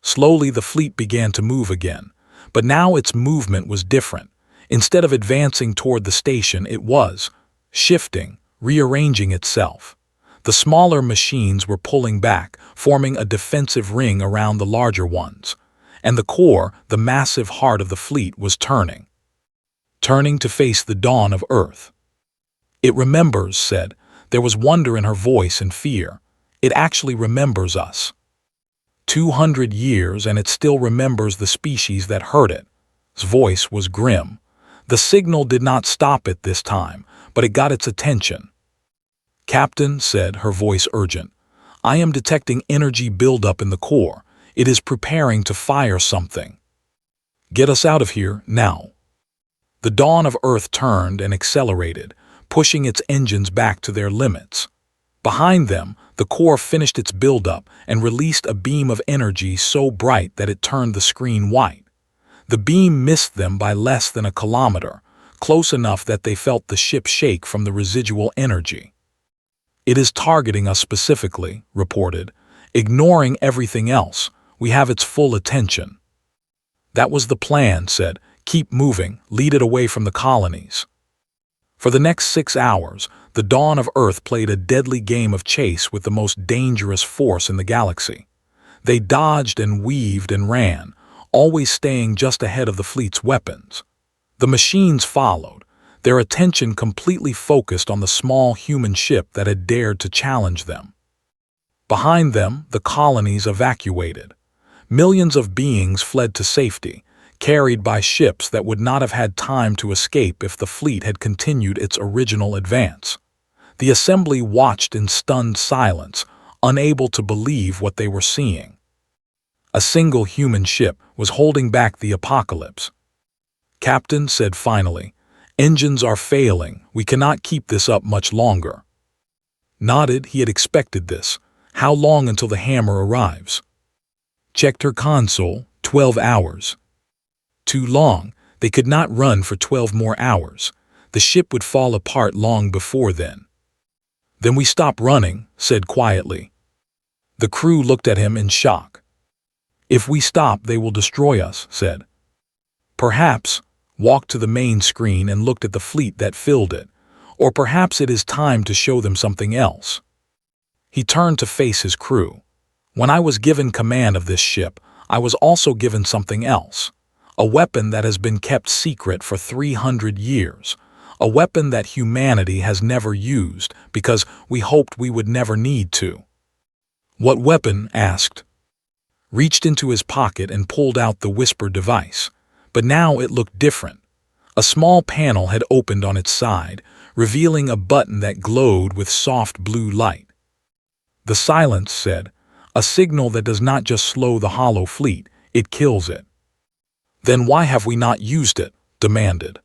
Slowly the fleet began to move again, but now its movement was different. Instead of advancing toward the station, it was shifting, rearranging itself. The smaller machines were pulling back, forming a defensive ring around the larger ones. And the core, the massive heart of the fleet, was turning to face the dawn of Earth. It remembers, said. There was wonder in her voice and fear. It actually remembers us. 200 years, and it still remembers the species that heard it. His voice was grim. The signal did not stop it this time, but it got its attention. Captain, said, her voice urgent, I am detecting energy buildup in the core. It is preparing to fire something. Get us out of here, now. The dawn of Earth turned and accelerated, pushing its engines back to their limits. Behind them, the core finished its buildup and released a beam of energy so bright that it turned the screen white. The beam missed them by less than a kilometer, close enough that they felt the ship shake from the residual energy. It is targeting us specifically, reported. Ignoring everything else, we have its full attention. That was the plan, said. Keep moving, lead it away from the colonies. For the next 6 hours, the dawn of Earth played a deadly game of chase with the most dangerous force in the galaxy. They dodged and weaved and ran, always staying just ahead of the fleet's weapons. The machines followed, their attention completely focused on the small human ship that had dared to challenge them. Behind them, the colonies evacuated. Millions of beings fled to safety, carried by ships that would not have had time to escape if the fleet had continued its original advance. The assembly watched in stunned silence, unable to believe what they were seeing. A single human ship was holding back the apocalypse. Captain said finally, engines are failing. We cannot keep this up much longer. Nodded, he had expected this. How long until the hammer arrives? Checked her console, 12 hours. Too long. They could not run for 12 more hours. The ship would fall apart long before then. Then we stop running, said quietly. The crew looked at him in shock. If we stop, they will destroy us, said. Perhaps walked to the main screen and looked at the fleet that filled it, or perhaps it is time to show them something else. He turned to face his crew. When I was given command of this ship, I was also given something else. A weapon that has been kept secret for 300 years. A weapon that humanity has never used because we hoped we would never need to. What weapon? Asked. Reached into his pocket and pulled out the whisper device. But now it looked different. A small panel had opened on its side, revealing a button that glowed with soft blue light. The silence said, a signal that does not just slow the hollow fleet, it kills it. Then why have we not used it? Demanded.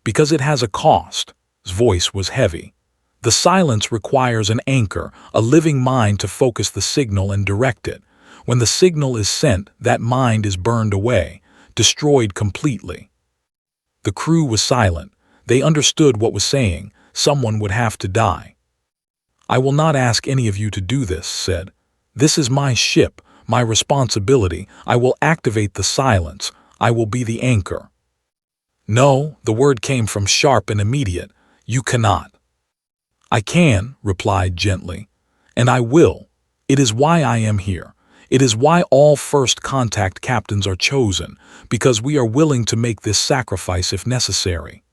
Because it has a cost. His voice was heavy. The silence requires an anchor, a living mind to focus the signal and direct it. When the signal is sent, that mind is burned away, destroyed completely. The crew was silent. They understood what was saying. Someone would have to die. I will not ask any of you to do this, said. This is my ship, my responsibility. I will activate the silence. I will be the anchor. No, the word came from sharp and immediate. You cannot. I can, replied gently, and I will. It is why I am here. It is why all first contact captains are chosen, because we are willing to make this sacrifice if necessary.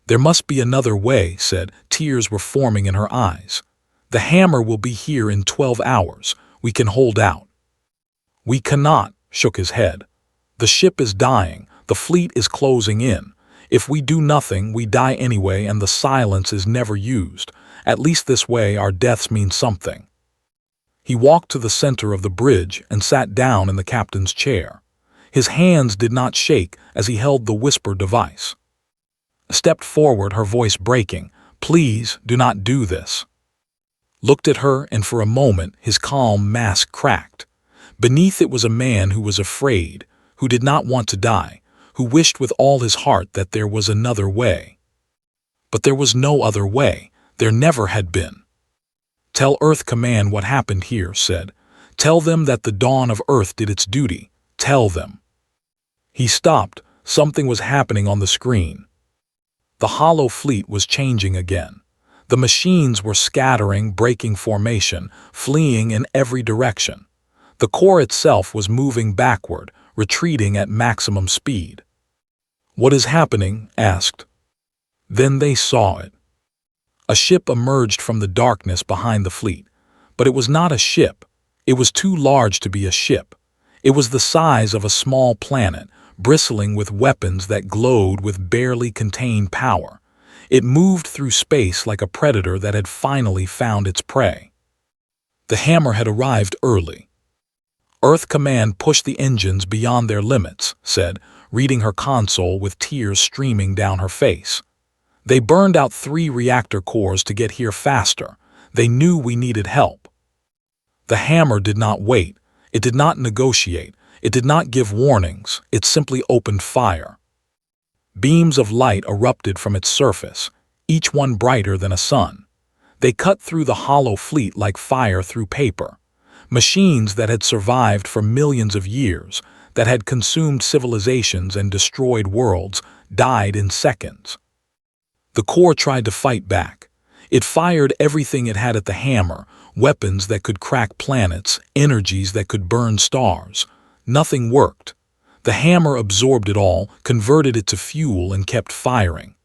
There must be another way, said. Tears were forming in her eyes. The hammer will be here in 12 hours. We can hold out. We cannot, shook his head. The ship is dying. The fleet is closing in. If we do nothing, we die anyway, and the silence is never used. At least this way our deaths mean something. He walked to the center of the bridge and sat down in the captain's chair. His hands did not shake as he held the whisper device. Stepped forward, her voice breaking. Please do not do this. Looked at her, and for a moment his calm mask cracked. Beneath it was a man who was afraid, who did not want to die, who wished with all his heart that there was another way. But there was no other way. There never had been. Tell Earth Command what happened here, said. Tell them that the dawn of Earth did its duty. Tell them. He stopped. Something was happening on the screen. The hollow fleet was changing again. The machines were scattering, breaking formation, fleeing in every direction. The core itself was moving backward, retreating at maximum speed. What is happening? Asked. Then they saw it. A ship emerged from the darkness behind the fleet. But it was not a ship. It was too large to be a ship. It was the size of a small planet, bristling with weapons that glowed with barely contained power. It moved through space like a predator that had finally found its prey. The hammer had arrived early. Earth Command pushed the engines beyond their limits, said, reading her console with tears streaming down her face. They burned out 3 reactor cores to get here faster. They knew we needed help. The hammer did not wait. It did not negotiate. It did not give warnings. It simply opened fire. Beams of light erupted from its surface, each one brighter than a sun. They cut through the hollow fleet like fire through paper. Machines that had survived for millions of years, that had consumed civilizations and destroyed worlds, died in seconds. The core tried to fight back. It fired everything it had at the hammer, weapons that could crack planets, energies that could burn stars. Nothing worked. The hammer absorbed it all, converted it to fuel, and kept firing.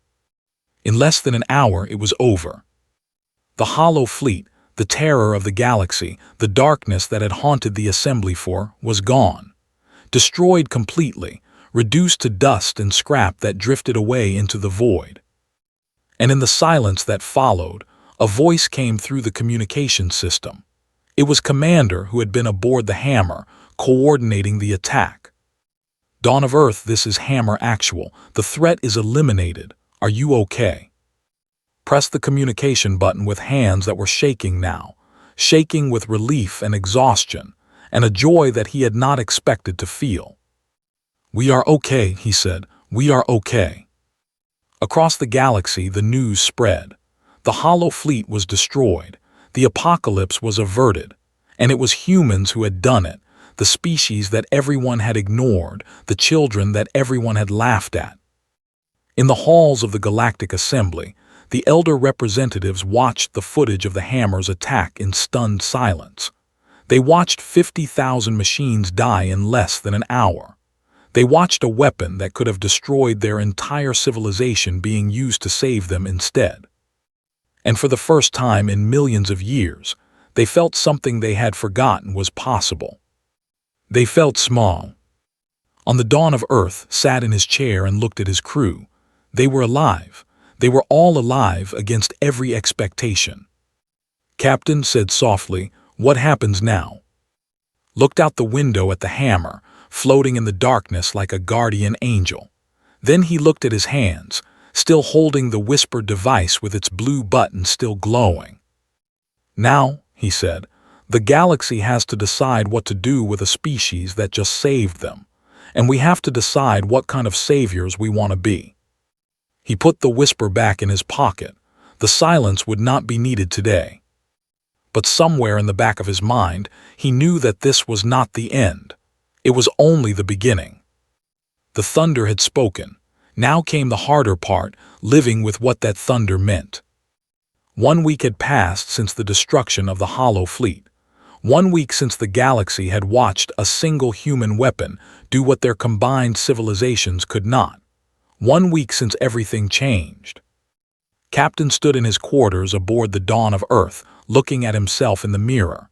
In less than an hour, it was over. The hollow fleet, the terror of the galaxy, the darkness that had haunted the assembly floor, was gone. Destroyed completely, reduced to dust and scrap that drifted away into the void. And in the silence that followed, a voice came through the communication system. It was Commander who had been aboard the hammer, coordinating the attack. Dawn of Earth, this is Hammer Actual. The threat is eliminated. Are you okay? Press the communication button with hands that were shaking now, shaking with relief and exhaustion, and a joy that he had not expected to feel. We are okay, he said. We are okay. Across the galaxy, the news spread. The hollow fleet was destroyed. The apocalypse was averted. And it was humans who had done it. the species that everyone had ignored, the children that everyone had laughed at. In the halls of the Galactic Assembly, the elder representatives watched the footage of the Hammer's attack in stunned silence. They watched 50,000 machines die in less than an hour. They watched a weapon that could have destroyed their entire civilization being used to save them instead. And for the first time in millions of years, they felt something they had forgotten was possible. They felt small. On the dawn of Earth sat in his chair and looked at his crew. They were alive. They were all alive against every expectation. "Captain," said softly, "what happens now?" Looked out the window at the Hammer, floating in the darkness like a guardian angel. Then he looked at his hands, still holding the whispered device with its blue button still glowing. "Now," he said, "the galaxy has to decide what to do with a species that just saved them, and we have to decide what kind of saviors we want to be." He put the whisper back in his pocket. The silence would not be needed today. But somewhere in the back of his mind, he knew that this was not the end. It was only the beginning. The thunder had spoken. Now came the harder part, living with what that thunder meant. 1 week had passed since the destruction of the Hollow Fleet. 1 week since the galaxy had watched a single human weapon do what their combined civilizations could not. 1 week since everything changed. Captain stood in his quarters aboard the Dawn of Earth, looking at himself in the mirror.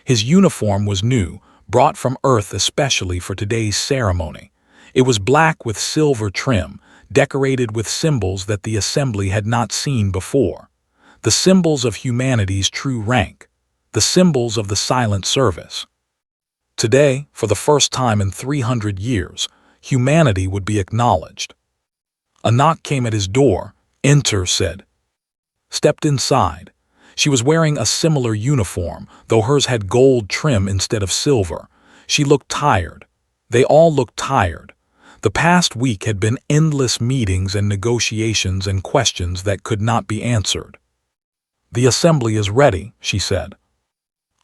His uniform was new, brought from Earth especially for today's ceremony. It was black with silver trim, decorated with symbols that the assembly had not seen before. The symbols of humanity's true rank. The symbols of the silent service. Today, for the first time in 300 years, humanity would be acknowledged. A knock came at his door. "Enter," said. Stepped inside. She was wearing a similar uniform, though hers had gold trim instead of silver. She looked tired. They all looked tired. The past week had been endless meetings and negotiations and questions that could not be answered. "The assembly is ready," she said.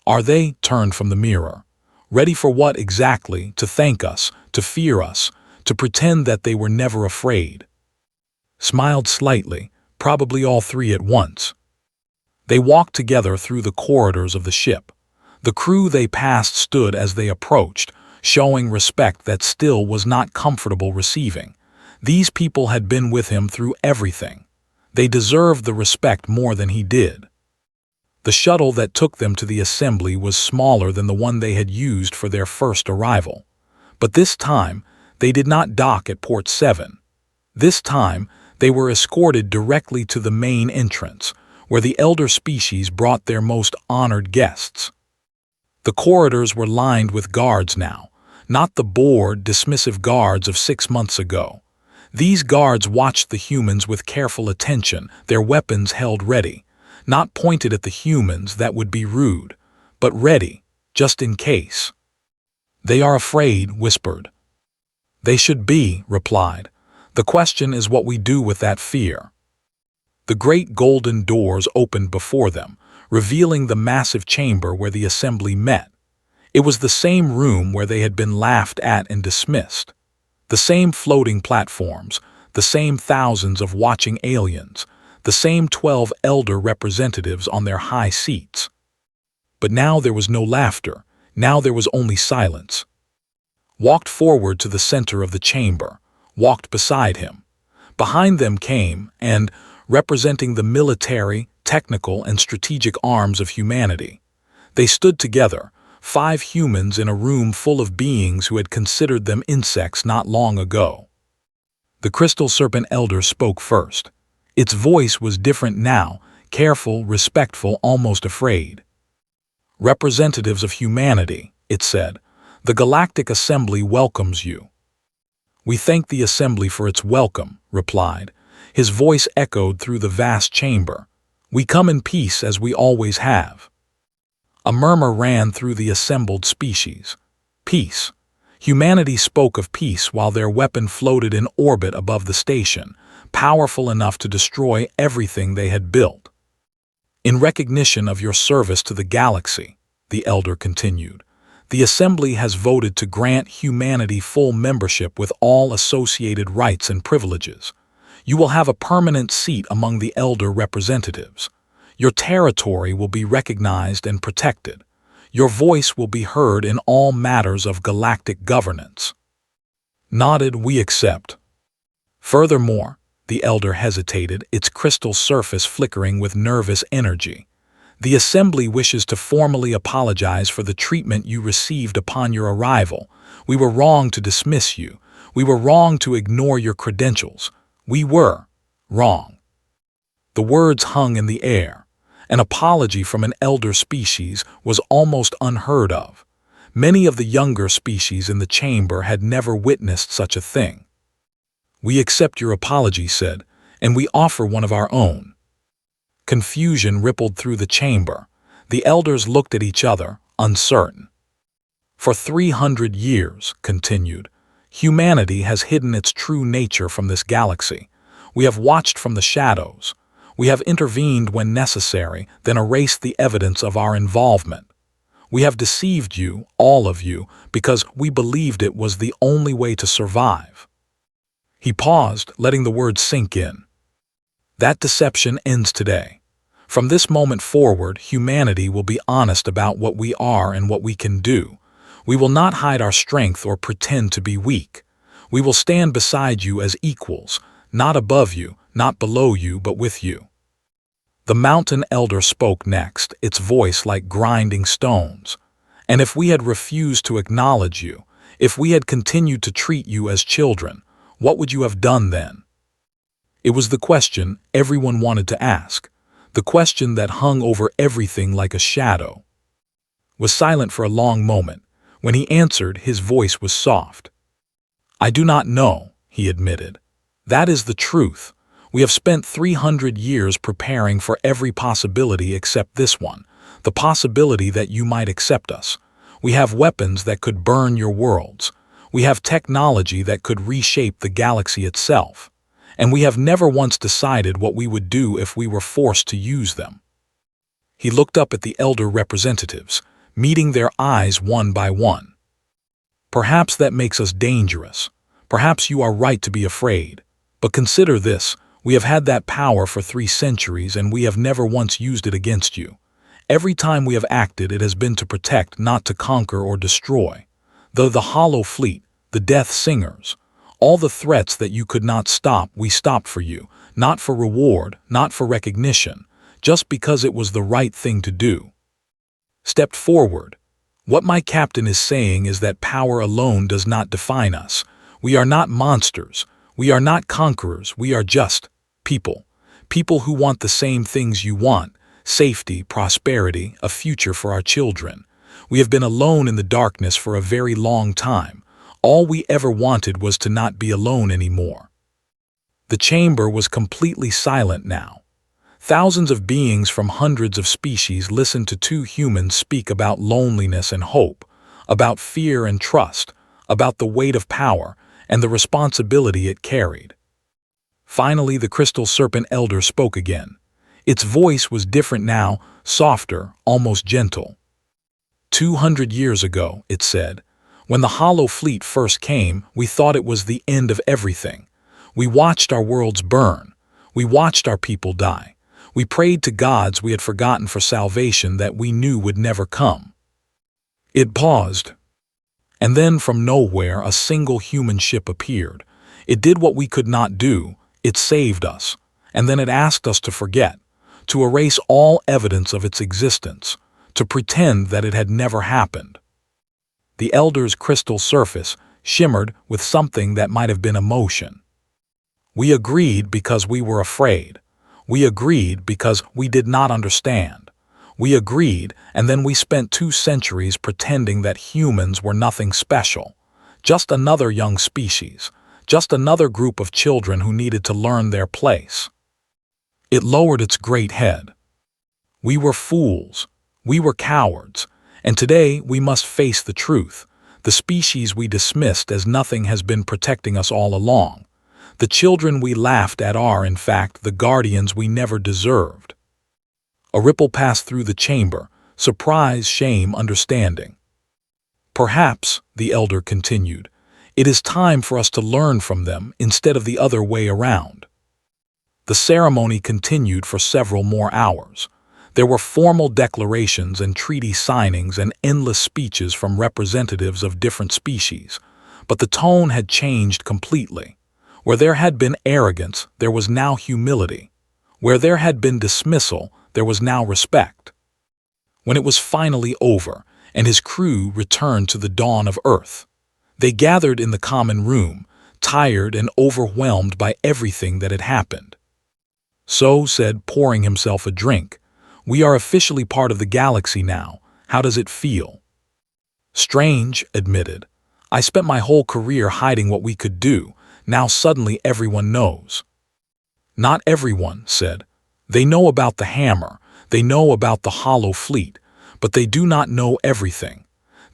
"Are they?" Turned from the mirror. "Ready for what exactly? To thank us, to fear us, to pretend that they were never afraid?" Smiled slightly, probably all three at once. They walked together through the corridors of the ship. The crew they passed stood as they approached, showing respect that still was not comfortable receiving. These people had been with him through everything. They deserved the respect more than he did. The shuttle that took them to the assembly was smaller than the one they had used for their first arrival. But this time, they did not dock at Port 7. This time, they were escorted directly to the main entrance, where the elder species brought their most honored guests. The corridors were lined with guards now, not the bored, dismissive guards of 6 months ago. These guards watched the humans with careful attention, their weapons held ready, not pointed at the humans, that would be rude, but ready, just in case. "They are afraid," whispered. "They should be," replied. "The question is what we do with that fear." The great golden doors opened before them, revealing the massive chamber where the assembly met. It was the same room where they had been laughed at and dismissed. The same floating platforms, the same thousands of watching aliens, the same 12 elder representatives on their high seats. But now there was no laughter, now there was only silence. Walked forward to the center of the chamber, walked beside him. Behind them came, and, representing the military, technical, and strategic arms of humanity, they stood together, 5 humans in a room full of beings who had considered them insects not long ago. The Crystal Serpent Elder spoke first. Its voice was different now, careful, respectful, almost afraid. "Representatives of humanity," it said, "the Galactic Assembly welcomes you." "We thank the Assembly for its welcome," replied. His voice echoed through the vast chamber. "We come in peace as we always have." A murmur ran through the assembled species. Peace. Humanity spoke of peace while their weapon floated in orbit above the station, powerful enough to destroy everything they had built. "In recognition of your service to the galaxy," the Elder continued, The Assembly has voted to grant humanity full membership with all associated rights and privileges. You will have a permanent seat among the elder representatives. Your territory will be recognized and protected. Your voice will be heard in all matters of galactic governance. Nodded, we accept. Furthermore, the elder hesitated, its crystal surface flickering with nervous energy. The Assembly wishes to formally apologize for the treatment you received upon your arrival. We were wrong to dismiss you. We were wrong to ignore your credentials. We were wrong. The words hung in the air. An apology from an elder species was almost unheard of. Many of the younger species in the chamber had never witnessed such a thing. We accept your apology, said, and we offer one of our own. Confusion rippled through the chamber. The elders looked at each other, uncertain. For 300 years, continued, humanity has hidden its true nature from this galaxy. We have watched from the shadows. We have intervened when necessary, then erased the evidence of our involvement. We have deceived you, all of you, because we believed it was the only way to survive. He paused, letting the words sink in. That deception ends today. From this moment forward, humanity will be honest about what we are and what we can do. We will not hide our strength or pretend to be weak. We will stand beside you as equals, not above you, not below you, but with you. The mountain elder spoke next, its voice like grinding stones. And if we had refused to acknowledge you, if we had continued to treat you as children, what would you have done then? It was the question everyone wanted to ask, the question that hung over everything like a shadow. Was silent for a long moment. When he answered, his voice was soft. I do not know, he admitted. That is the truth. We have spent 300 years preparing for every possibility except this one, the possibility that you might accept us. We have weapons that could burn your worlds. We have technology that could reshape the galaxy itself. And we have never once decided what we would do if we were forced to use them. He looked up at the elder representatives, meeting their eyes one by one. Perhaps that makes us dangerous. Perhaps you are right to be afraid. But consider this. We have had that power for 3 centuries and we have never once used it against you. Every time we have acted, it has been to protect, not to conquer or destroy. The Hollow Fleet, the Death Singers, all the threats that you could not stop, we stopped for you, not for reward, not for recognition, just because it was the right thing to do. Stepped forward. What my captain is saying is that power alone does not define us. We are not monsters. We are not conquerors. We are just people. People who want the same things you want: safety, prosperity, a future for our children. We have been alone in the darkness for a very long time. All we ever wanted was to not be alone anymore. The chamber was completely silent now. Thousands of beings from hundreds of species listened to 2 humans speak about loneliness and hope, about fear and trust, about the weight of power and the responsibility it carried. Finally, the crystal serpent elder spoke again. Its voice was different now, softer, almost gentle. 200 years ago, it said, when the Hollow Fleet first came, we thought it was the end of everything. We watched our worlds burn. We watched our people die. We prayed to gods we had forgotten for salvation that we knew would never come. It paused. And then from nowhere a single human ship appeared. It did what we could not do. It saved us. And then it asked us to forget, to erase all evidence of its existence, to pretend that it had never happened. The elder's crystal surface shimmered with something that might have been emotion. We agreed because we were afraid. We agreed because we did not understand. We agreed, and then we spent 2 centuries pretending that humans were nothing special, just another young species, just another group of children who needed to learn their place. It lowered its great head. We were fools. We were cowards. And today we must face the truth. The species we dismissed as nothing has been protecting us all along. The children we laughed at are, in fact, the guardians we never deserved. A ripple passed through the chamber, surprise, shame, understanding. Perhaps, the elder continued, it is time for us to learn from them instead of the other way around. The ceremony continued for several more hours. There were formal declarations and treaty signings and endless speeches from representatives of different species, but the tone had changed completely. Where there had been arrogance, there was now humility. Where there had been dismissal, there was now respect. When it was finally over, and his crew returned to the dawn of Earth, they gathered in the common room, tired and overwhelmed by everything that had happened. So said, pouring himself a drink, "We are officially part of the galaxy now. How does it feel?" "Strange," admitted. "I spent my whole career hiding what we could do. Now suddenly everyone knows." "Not everyone," said. "They know about the hammer, they know about the hollow fleet, but they do not know everything.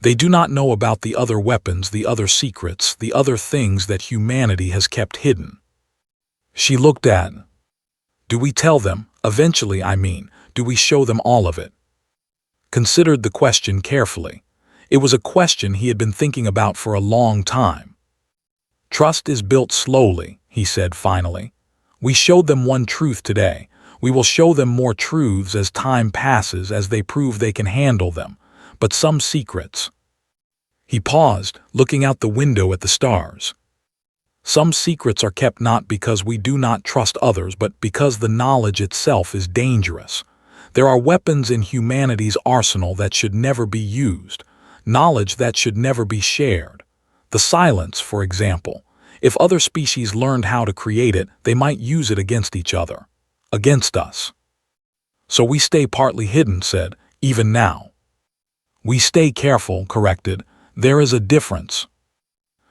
They do not know about the other weapons, the other secrets, the other things that humanity has kept hidden." She looked at. "Do we tell them, eventually, do we show them all of it?" Considered the question carefully. It was a question he had been thinking about for a long time. "Trust is built slowly," he said finally. "We showed them one truth today. We will show them more truths as time passes, as they prove they can handle them. But some secrets." He paused, looking out the window at the stars. "Some secrets are kept not because we do not trust others, but because the knowledge itself is dangerous. There are weapons in humanity's arsenal that should never be used, knowledge that should never be shared. The silence, for example. If other species learned how to create it, they might use it against each other. Against us. So we stay partly hidden," said, "even now." "We stay careful," corrected. "There is a difference."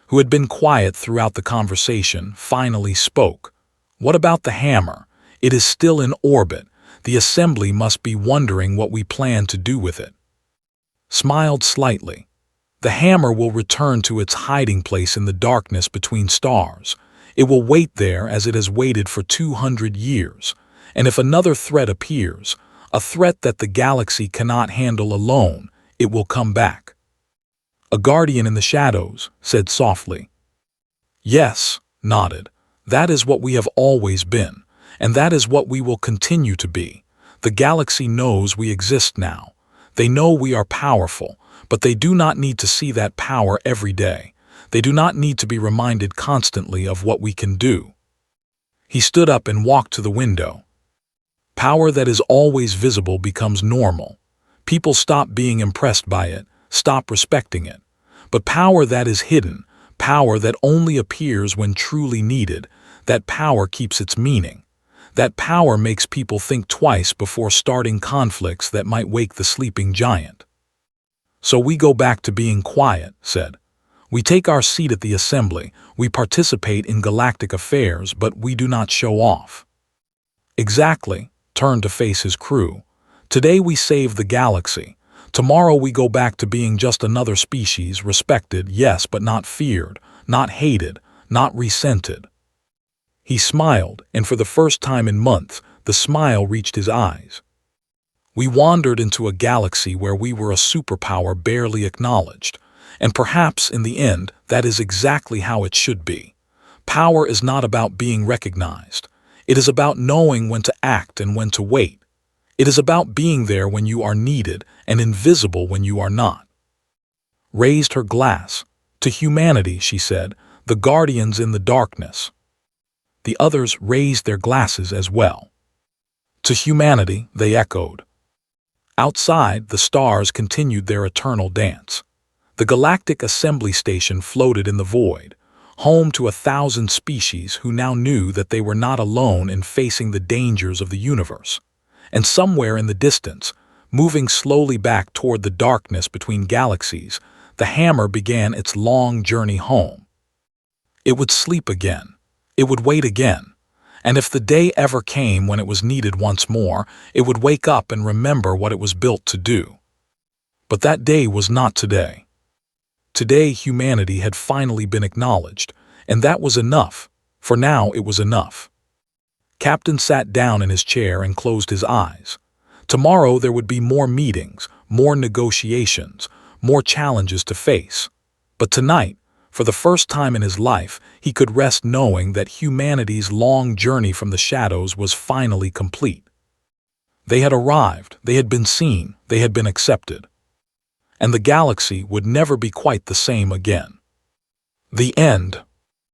Who had been quiet throughout the conversation, finally spoke. "What about the hammer? It is still in orbit. The assembly must be wondering what we plan to do with it." Smiled slightly. "The hammer will return to its hiding place in the darkness between stars. It will wait there as it has waited for 200 years. And if another threat appears, a threat that the galaxy cannot handle alone, it will come back." "A guardian in the shadows," said softly. "Yes," nodded. "That is what we have always been, and that is what we will continue to be. The galaxy knows we exist now. They know we are powerful, but they do not need to see that power every day. They do not need to be reminded constantly of what we can do." He stood up and walked to the window. Power that is always visible becomes normal. People stop being impressed by it, stop respecting it. But power that is hidden, power that only appears when truly needed, that power keeps its meaning. That power makes people think twice before starting conflicts that might wake the sleeping giant. "So we go back to being quiet," said. "We take our seat at the assembly, we participate in galactic affairs, but we do not show off." "Exactly," turned to face his crew. "Today we save the galaxy. Tomorrow we go back to being just another species, respected, yes, but not feared, not hated, not resented." He smiled, and for the first time in months, the smile reached his eyes. "We wandered into a galaxy where we were a superpower barely acknowledged, and perhaps in the end that is exactly how it should be. Power is not about being recognized. It is about knowing when to act and when to wait. It is about being there when you are needed and invisible when you are not." Raised her glass. "To humanity," she said, "the guardians in the darkness." The others raised their glasses as well. "To humanity," they echoed. Outside, the stars continued their eternal dance. The galactic assembly station floated in the void, home to 1,000 species who now knew that they were not alone in facing the dangers of the universe. And somewhere in the distance, moving slowly back toward the darkness between galaxies, the hammer began its long journey home. It would sleep again. It would wait again. And if the day ever came when it was needed once more, it would wake up and remember what it was built to do. But that day was not today. Today humanity had finally been acknowledged, and that was enough. For now it was enough. Captain sat down in his chair and closed his eyes. Tomorrow there would be more meetings, more negotiations, more challenges to face. But tonight, for the first time in his life, he could rest knowing that humanity's long journey from the shadows was finally complete. They had arrived, they had been seen, they had been accepted. And the galaxy would never be quite the same again. The end.